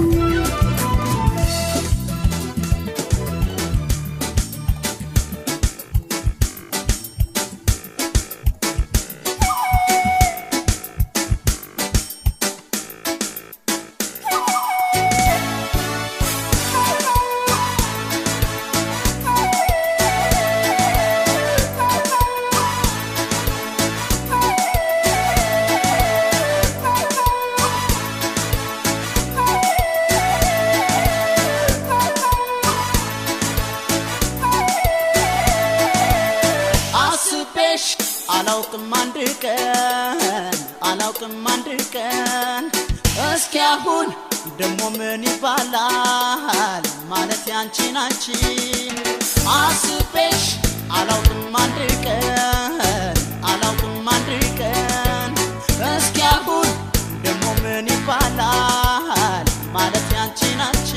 አላውቅም አንድ ቀን እስኪ አሁን ደሞ ምን ይባላል ማለት ያንቺን አንቺ አስቤሽ አላውቅም አንድ ቀን እስኪ አሁን ደሞ ምን ይባላል ማለት ያንቺን አንቺ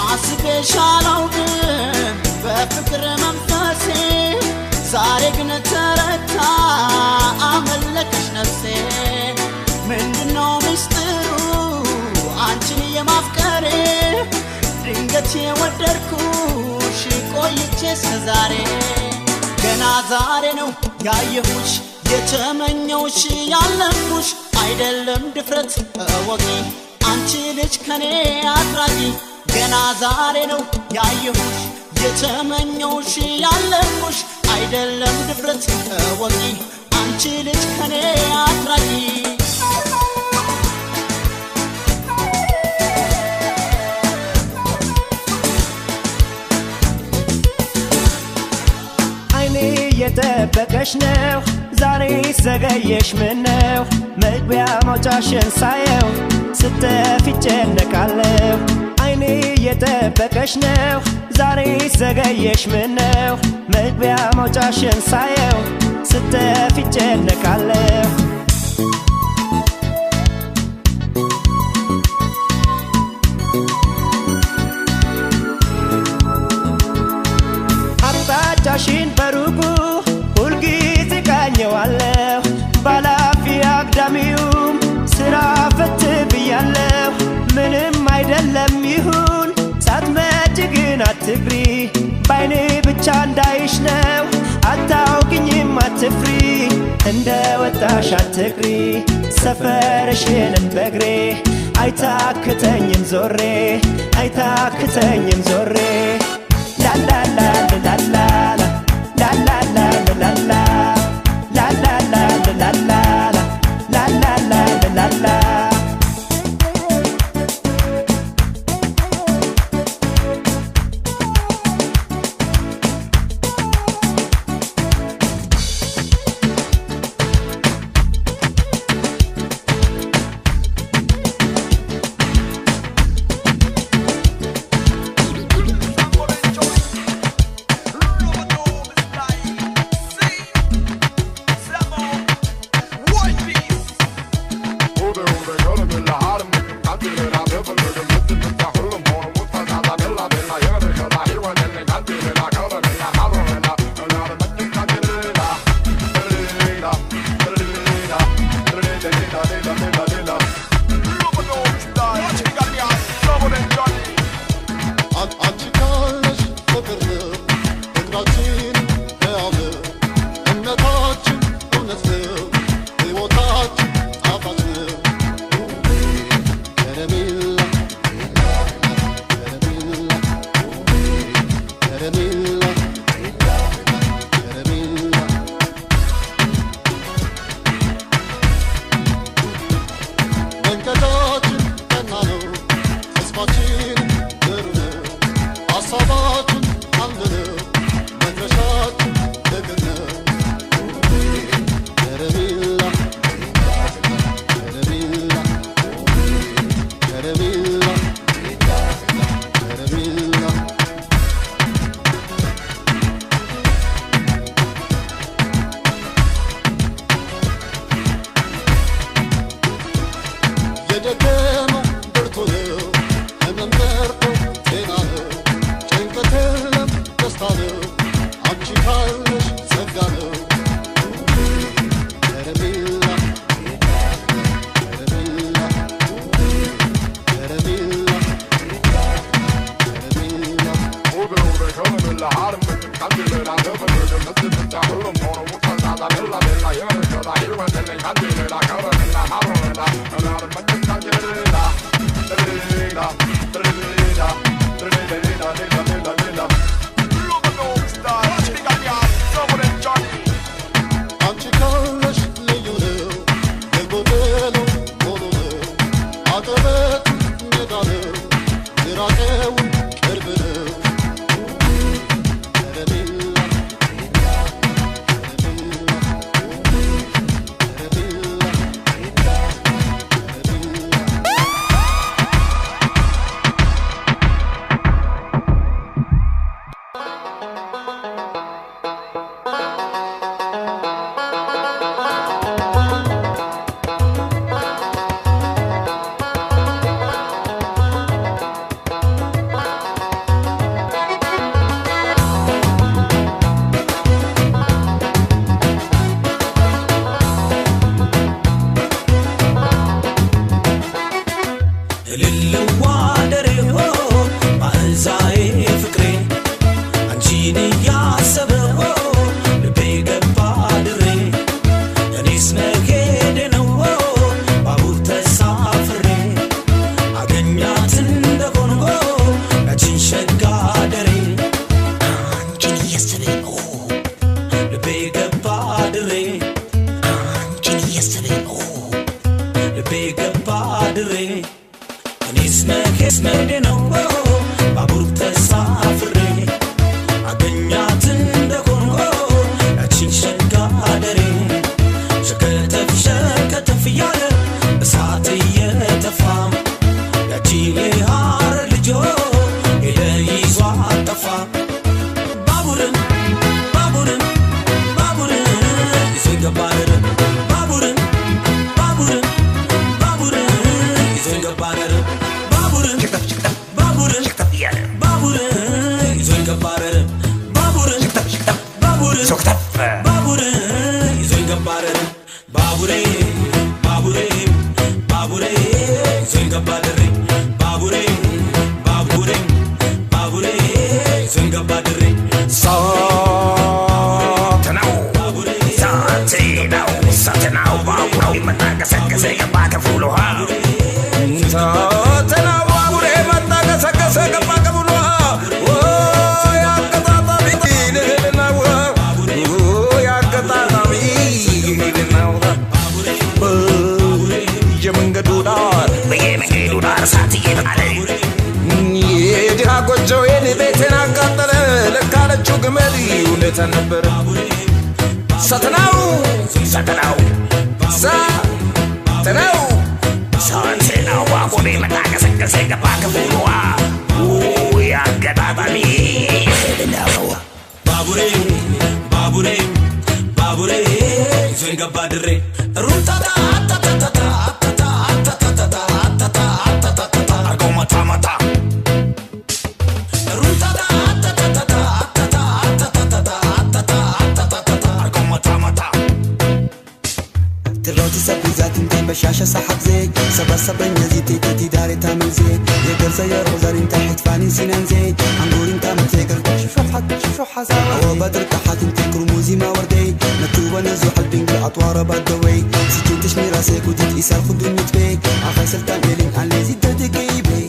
አስቤሻለው ግን በፍቅር መንፈሴ ዛሬ ግን ተረታ አመለከሽ ነፍሴ ምንድነው ምስጢሩ አንቺን የማፍቀሬ ድንገት የወደድኩሽ ቆይቼ እስከዛሬ ገና ዛሬ ነው ያየሁሽ የተመኘውሽ ያለምኩሽ አይደለም ድፍረት እወቂ አንቺ ልጅ ከኔ አትራቂ ገና ዛሬ ነው ያየሁሽ የተመኘውሽ ያለምኩሽ አይደለም ድፍረት እወቂ አንቺ ልጅ ከኔ አትራቂ አይኔ የጠበቀሽ ነው ዛሬ ዘገየሽ ምነው መግቢያ መውጫሽን ሳየው ስተፊ ጨነቃለሁ አይኔ የጠበቀሽ ነው ዛሬ ዘገየሽ ምነው መግቢያ መውጫሽን ሳየው ስተፊ ጨነቃለሁ አቅጣጫሽን በሩቁ ሁልጊዜ ቃኘዋለሁ ባላፊ አግዳሚውም ስራ ፈት ብያለሁ ምንም አይደለም ይሁን ሳትመጪ ግን አትፍሪ ባይኔ ብቻ እንዳይሽ ነው አታውቅኝም አትፍሪ እንደ ወጣሽ አትቅሪ ሰፈርሽንም በግሬ አይታክተኝም ዞሬ አይታክተኝም ዞሬ ላላላላላላ ላላላላላ ላላላላላ ላላላላላ Babure, Rutata, صبرني زيتي تي داري تامنزي يقل سير وزارين تحت فاني سينانزي عنقولين تامتيقل شوف حسا هو بدر تحت انت كرموزي ما وردي مكتوبة نزو حلبين بالأطوار بدوي سيتين تشمي راسك وديت إسال خدون نتبي أخي سلطان ميلين عن ليزي تدقي بي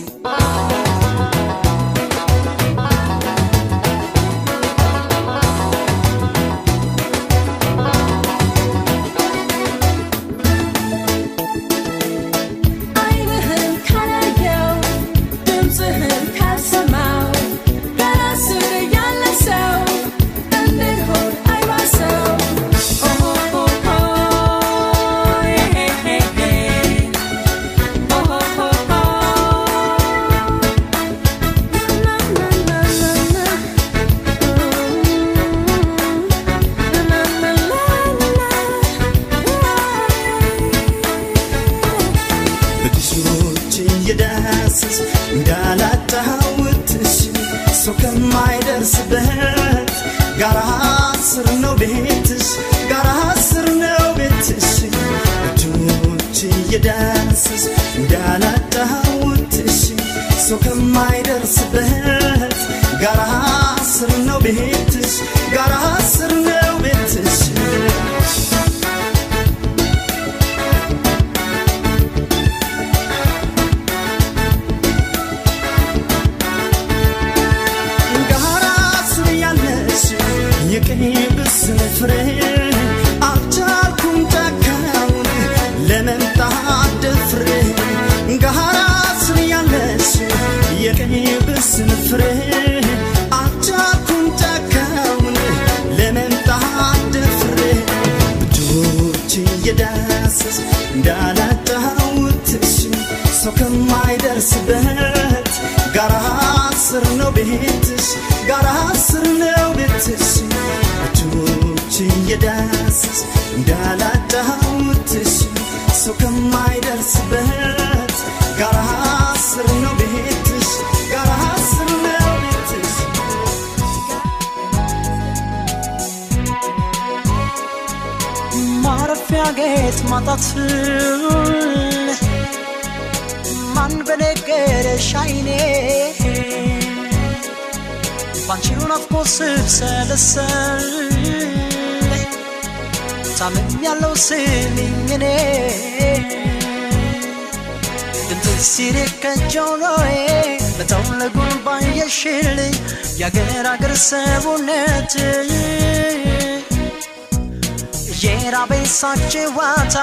ሳጭ ዋታ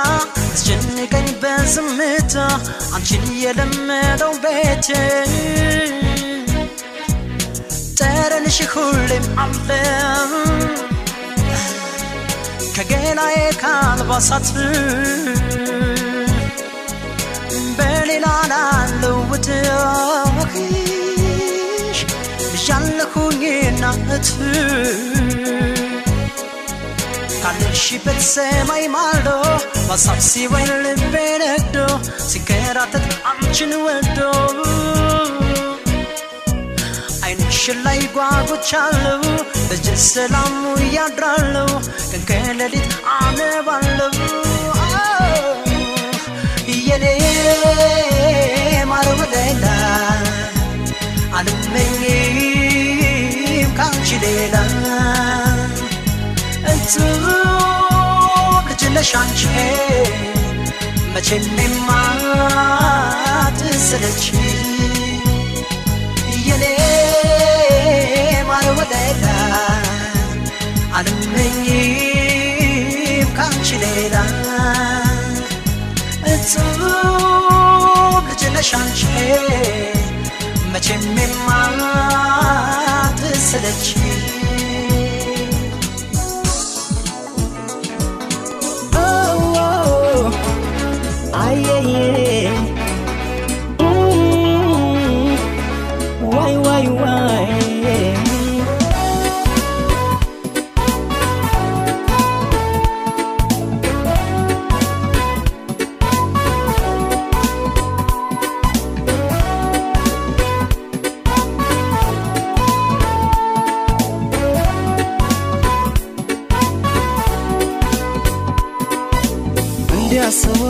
አስጨንቀኝ በዝምታ አንቺን የለመደው ቤት ጠረንሽ ሁሌም አለ ከገላዬ ካልባሳት በሌላ ላለውትሽ ብዣለሁኝና ካለሽበት ሰማይ ማልዶ በሳብ ሲወይን ልቤ ነግዶ ሲንከራተት አንቺን ወዶ አይንሽ ላይ ጓጉቻለሁ ደጅ ሰላሙ ያድራለሁ ቀን ከሌሊት አነባለሁ የኔ ማር ወለላ አልመኝም ካንቺ ሌላ ልጅነሽ አንቺ መቼም የማትሰለች የኔ ማር ወለላ አልመኝም ካንቺ ሌላ ልጅነሽ አንቺ መቼም የማትሰለች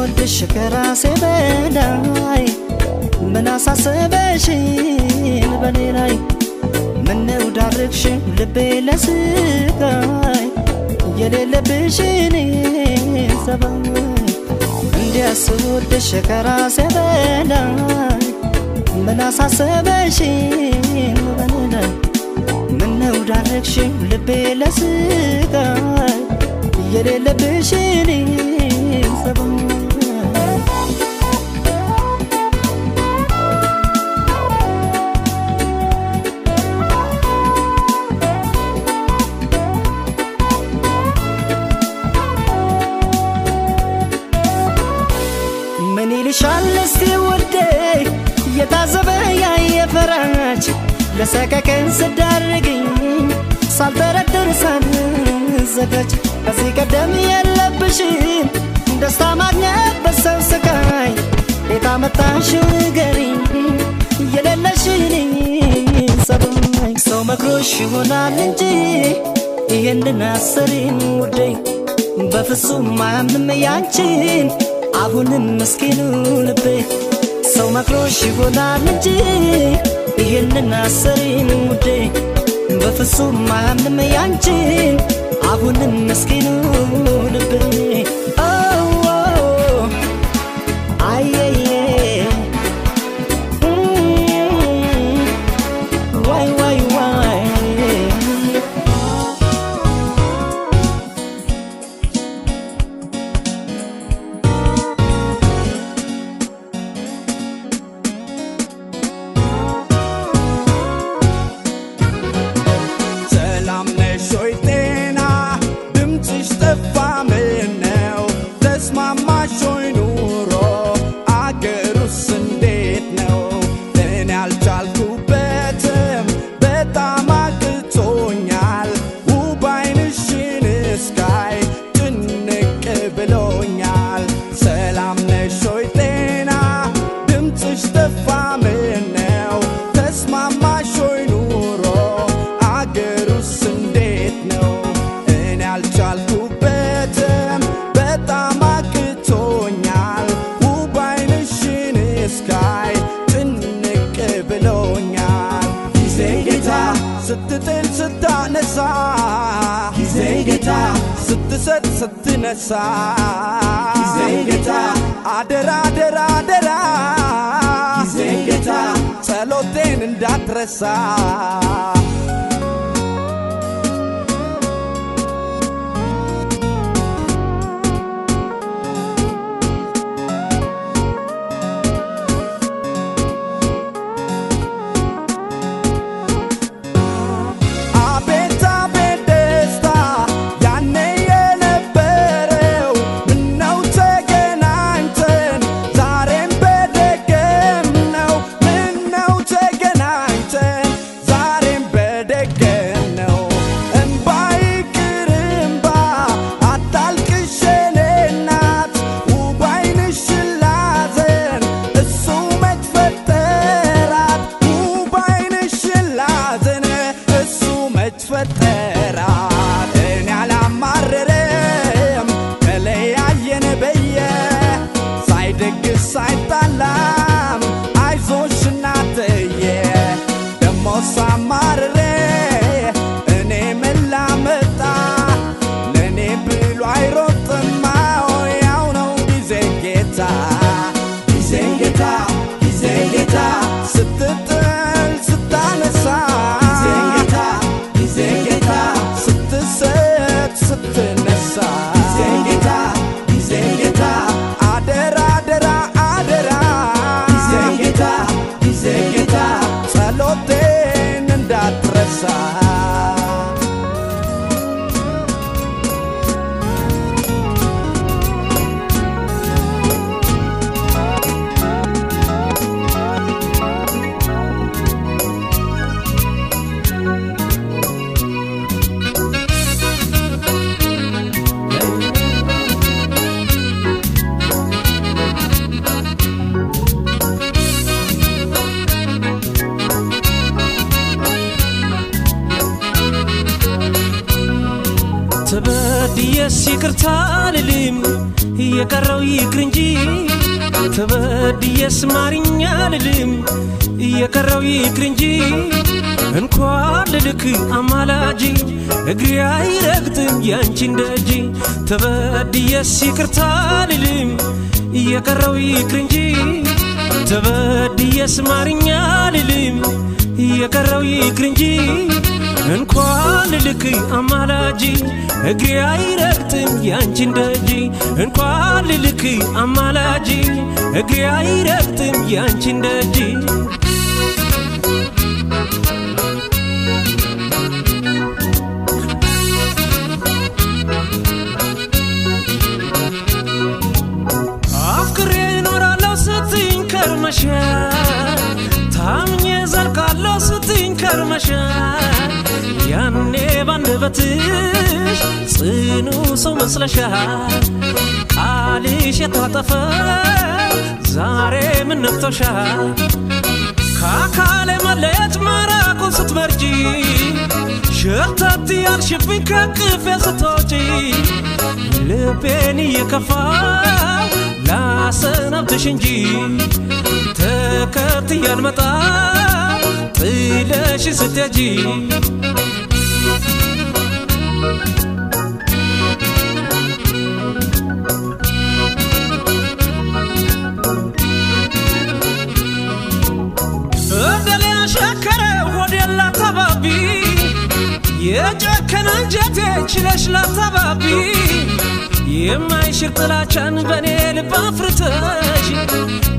ስወድሽ ከራሴ በላይ ምን አሳሰበሽን በኔ ላይ ምነው ዳርግሽን ልቤ ለስቃይ የሌለብሽን ሰባይ እንዲያስወድሽ ከራሴ በላይ ምን አሳሰበሽን በኔ ላይ ምነው ዳርግሽን ልቤ ለስቃይ የሌለብሽን ሰባይ ምን ይልሻል እስቲ ውዴ የታዘበ ያየፈራች ለሰከከን ስዳርግኝ ሳልጠረጥር ሳልዘጋጅ ከዚህ ቀደም የለብሽን ደስታ ማግኘት በሰው ስቃይ ቤት አመጣሽው ንገሪኝ የሌለሽን ሰባይ ሰው መክሮሽ ይሆናል እንጂ ይህንን አሰሪን ውዴ በፍጹም አያምንም ያንቺን አሁንም ምስኪኑ ልቤ ሰው መክሮሽ ይሆናል እንጂ ይህንን አሰሪን ውዴ በፍጹም አያምንም ያንቺን አሁንም ምስኪኑ ልቤ አየየ ዋይ ዋይ ዋይ ሰላም ነሽ ወይ ጤና ድምፅሽ ጠፋ ምነው ተስማማሽ ወይ ኑሮ አገሩስ እንዴት ነው እኔ አልቻልኩበትም በጣም አቅቶኛል ውብ ዓይንሽን እስካይ ጭንቅ ብሎኛል ሰላም ነሽ ወይ ጤና ድምፅሽ ጠፋ ምነው ተስማማሽ ወይ ኑሮ አገሩስ እንዴት ነው እኔ አልቻልኩበትም በጣም አቅቶኛል ውብ ዓይንሽን እስካይ ጭንቅ ብሎኛል ጊዜ ጌታ ስትጥል ስታነሳ ጊዜ ጌታ ስትሰጥ ስትነሳ ጊዜ ጌታ አደራ አደራ አደራ ጊዜ ጌታ ጸሎቴን እንዳትረሳ አቤት አቤት ደስታ ያኔ የነበረው ምነው ተገናኝተን ዛሬም በደገምነው ምነው ተገናኝተን ዛሬም በደገምነው እምባ ይቅር እምባ አታልቅሽ የኔ እናት ውብ ዓይንሽን ላዘን እሱ መች ፈጠራት ውብ ዓይንሽን ላዘን እሱ መች ፈጠራት እኔ አላማረረም ተለያየን በየ ሳይደግስ ሳይጣላም አይዞሽ እናትዬ ደሞ ሳማርሬ እኔ ምን ላመጣ ለእኔ ብሎ አይሮጥም ያው ነው ጊዜ ጌታ ጊዜ ጌታ ጊዜ ጌታ ስትጥል ስታነሳ ጊዜ ጌታ ጊዜ ጌታ ስትሰጥ ስትነሳ ጊዜ ጌታ ጊዜ ጌታ አደራ አደራ አደራ ጊዜ ጌታ ጊዜ ጌታ ጸሎቴን እንዳትረሳ ተበድየስ ይቅርታ ልልም የቀረው ይቅር እንጂ ተበድዬስ ማርኛ ልልም የቀረው ይቅር እንጂ እንኳን ልልክ አማላጂ እግሬ አይረግጥም ያንቺን ደጅ ተበድዬስ ይቅርታ ልልም የቀረው ይቅር እንጂ ተበድዬስ ማርኛ ልልም የቀረው ይቅር እንጂ እንኳን ልልክ አማላጂ እግሬ አይረግጥም ያንቺን ደጅ እንኳን ልልክ አማላጂ እግሬ አይረግጥም ያንቺን ደጅ አፍቅሬ እኖራለሁ ስትይኝ ከርመሻል ታምኜ ዘልቃለሁ ስትይኝ ከርመሻል ያኔ ባንደበትሽ ጽኑ ሰው መስለሻል ቃልሽ የታጠፈ ዛሬ ምን ነክቶሻል ከአካሌ መለየት መራቁን ስትመርጪ ሸርተት ያልሽብኝ ከቅፌ ስትወጪ ልቤን እየከፋው ላሰናብትሽ እንጂ ተከትዬ አልመጣም ጥለሽ ስትሄጂ እደሌ ያሸከረ ሆዴን ላታባቢ የጨከነ አንጀቴ ችለሽ ላታባቢ የማይሽር ጥላቻን በኔ ልብ አፍርተሽ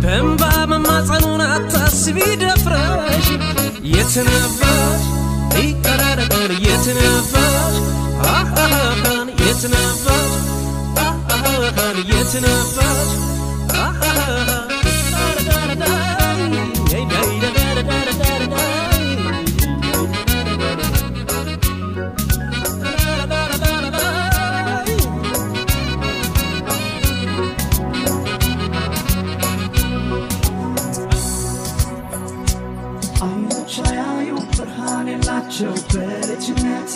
በእንባ መማጸኑን አታስቢ ደፍረሽ የትነበሽ ይቀራረቀር የትነበሽ አሃሃን የትነበሽ አሃሃን የትነበሽ አሃሃን በልጅነቴ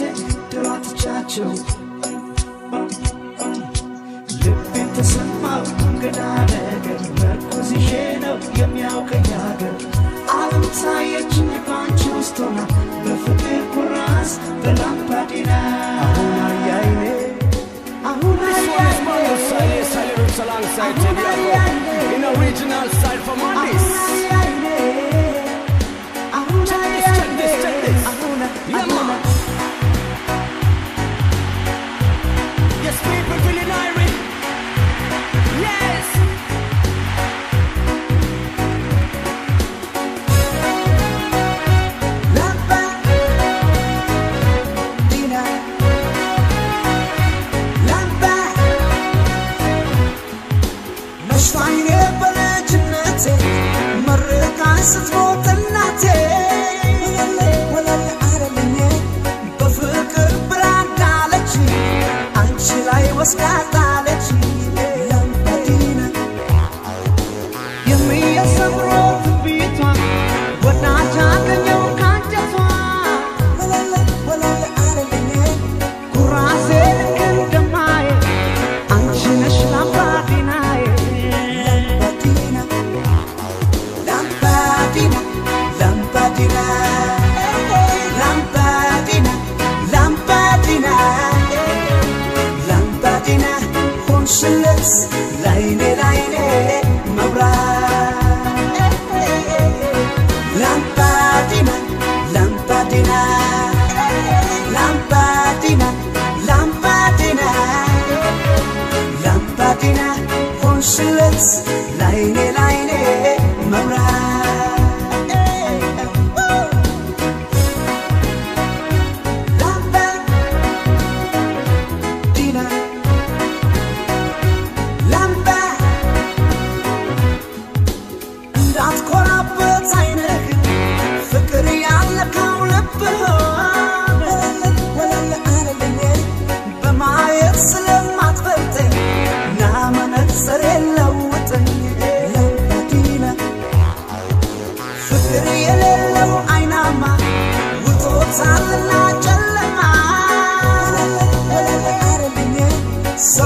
ድሯትቻቸው ልቤን ተሰማው እንግዳ ነገር መርኩዝ ይዤ ነው የሚያውቀኝ ሀገር ዓለም ታየችኝ ባንቺ ውስጥ ሆና በፍቅር ኩራዝ በላምባዲና አሁን አያይኔ አሁን in original style from Addis. Yeah, man. Yes, people feeling Irish. Yes. Lamba, Dina, Lamba. نشفعي بلا جنتي مرق عسد موت الناتي ولا العربية بفكر براد عليكي عنشي لاي وسكات عليكي لما دينا يمي يصبرو في بيتها ونعجاك اليوم كانت جفا ولا العربية كراسي لكن دماي عنشي نشلم باديناي Shillets, line, Mabra. Lampadina, Lampadina, Lampadina, Lampadina, Lampadina, Shillets, line, Mabra. So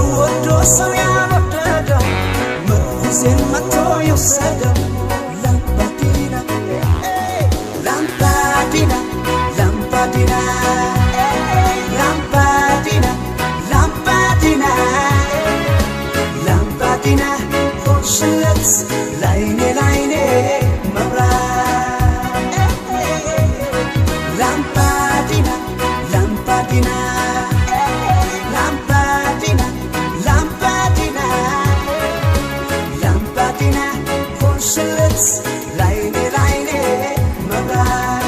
Lampadina, lampadina, lampadina, lampadina, lampadina, ሆንሽለት ላይኔ ላይኔ መብራት ላምፓዲና ላምፓዲና ላምፓዲና ላምፓዲና ላምፓዲና ሆንሽለት ላይኔ ላይኔ መብራት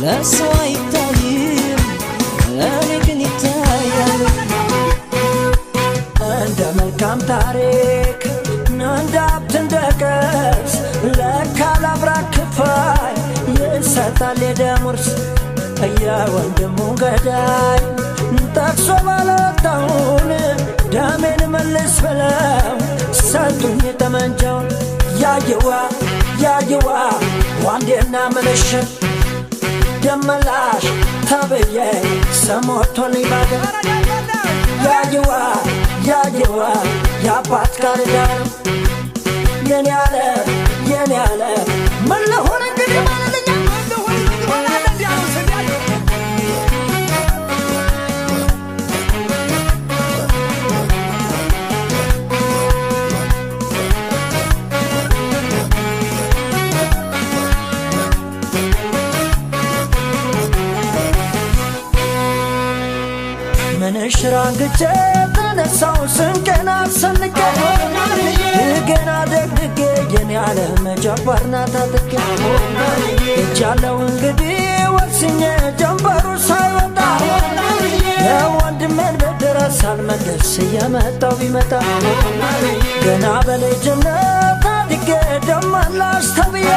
That's why ለእኔ ግን ይታያል እንደ መልካም ታሪክ እንደ ሀብት እንደ ቅርስ ለካ ላብራክ ክፋይ ይሰጣል የደም ውርስ የወንድሙ ገዳይ ጠቅሶ ባልወጣውን ደሜን መልስ ብለው ሰጡኝ ጠመንጃውን ያየዋ ዋንዴና ምልሽት ደመላሽ ተብዬ ሰሞቶልኝ ባገር ያየዋ የአባት ጋር ዳር የኔ ያለ ምን ልሆን እንግዲህ ማለልኛ ምንሽራንግቼ ተነሳው ስንቄን አሰንቄ ገና ደግድጌ የኔ ዓለም ጀባርና ታጥቄ እጃለው እንግዲህ ወስኜ ጀንበሩ ሳይወጣ የወንድሜን ብድረስ አልመለስ እየመጣው ቢመጣ ገና በልጅነት አድጌ ደመላሽ ተብዬ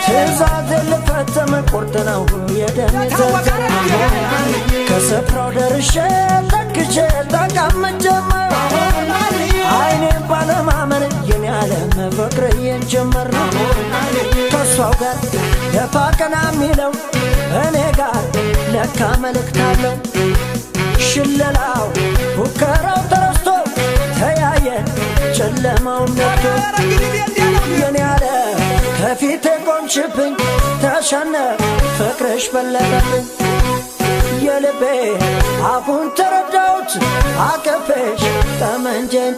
ትእዛዝ ልፈጽም ቁርጥ ነው የደሜ ዘርዘር ከስፍራው ደርሼ ተክቼ ተቀምጬማ አይኔን ባለማመን የኔ ዓለም ፍቅርዬን ጀመር ከሷው ጋር ደፋ ቀና የሚለው እኔ ጋር ለካ መልእክት አለው ሽለላው ፉከራው ተረስቶ ተያየን ጨለማውን ነግቶ የኔ ዓለም ከፊቴ ቆምሽብኝ ተሸነፍ ፍቅርሽ በለጠብኝ የልቤ አፉን ተረዳሁት አቀፈሽ ጠመንጀን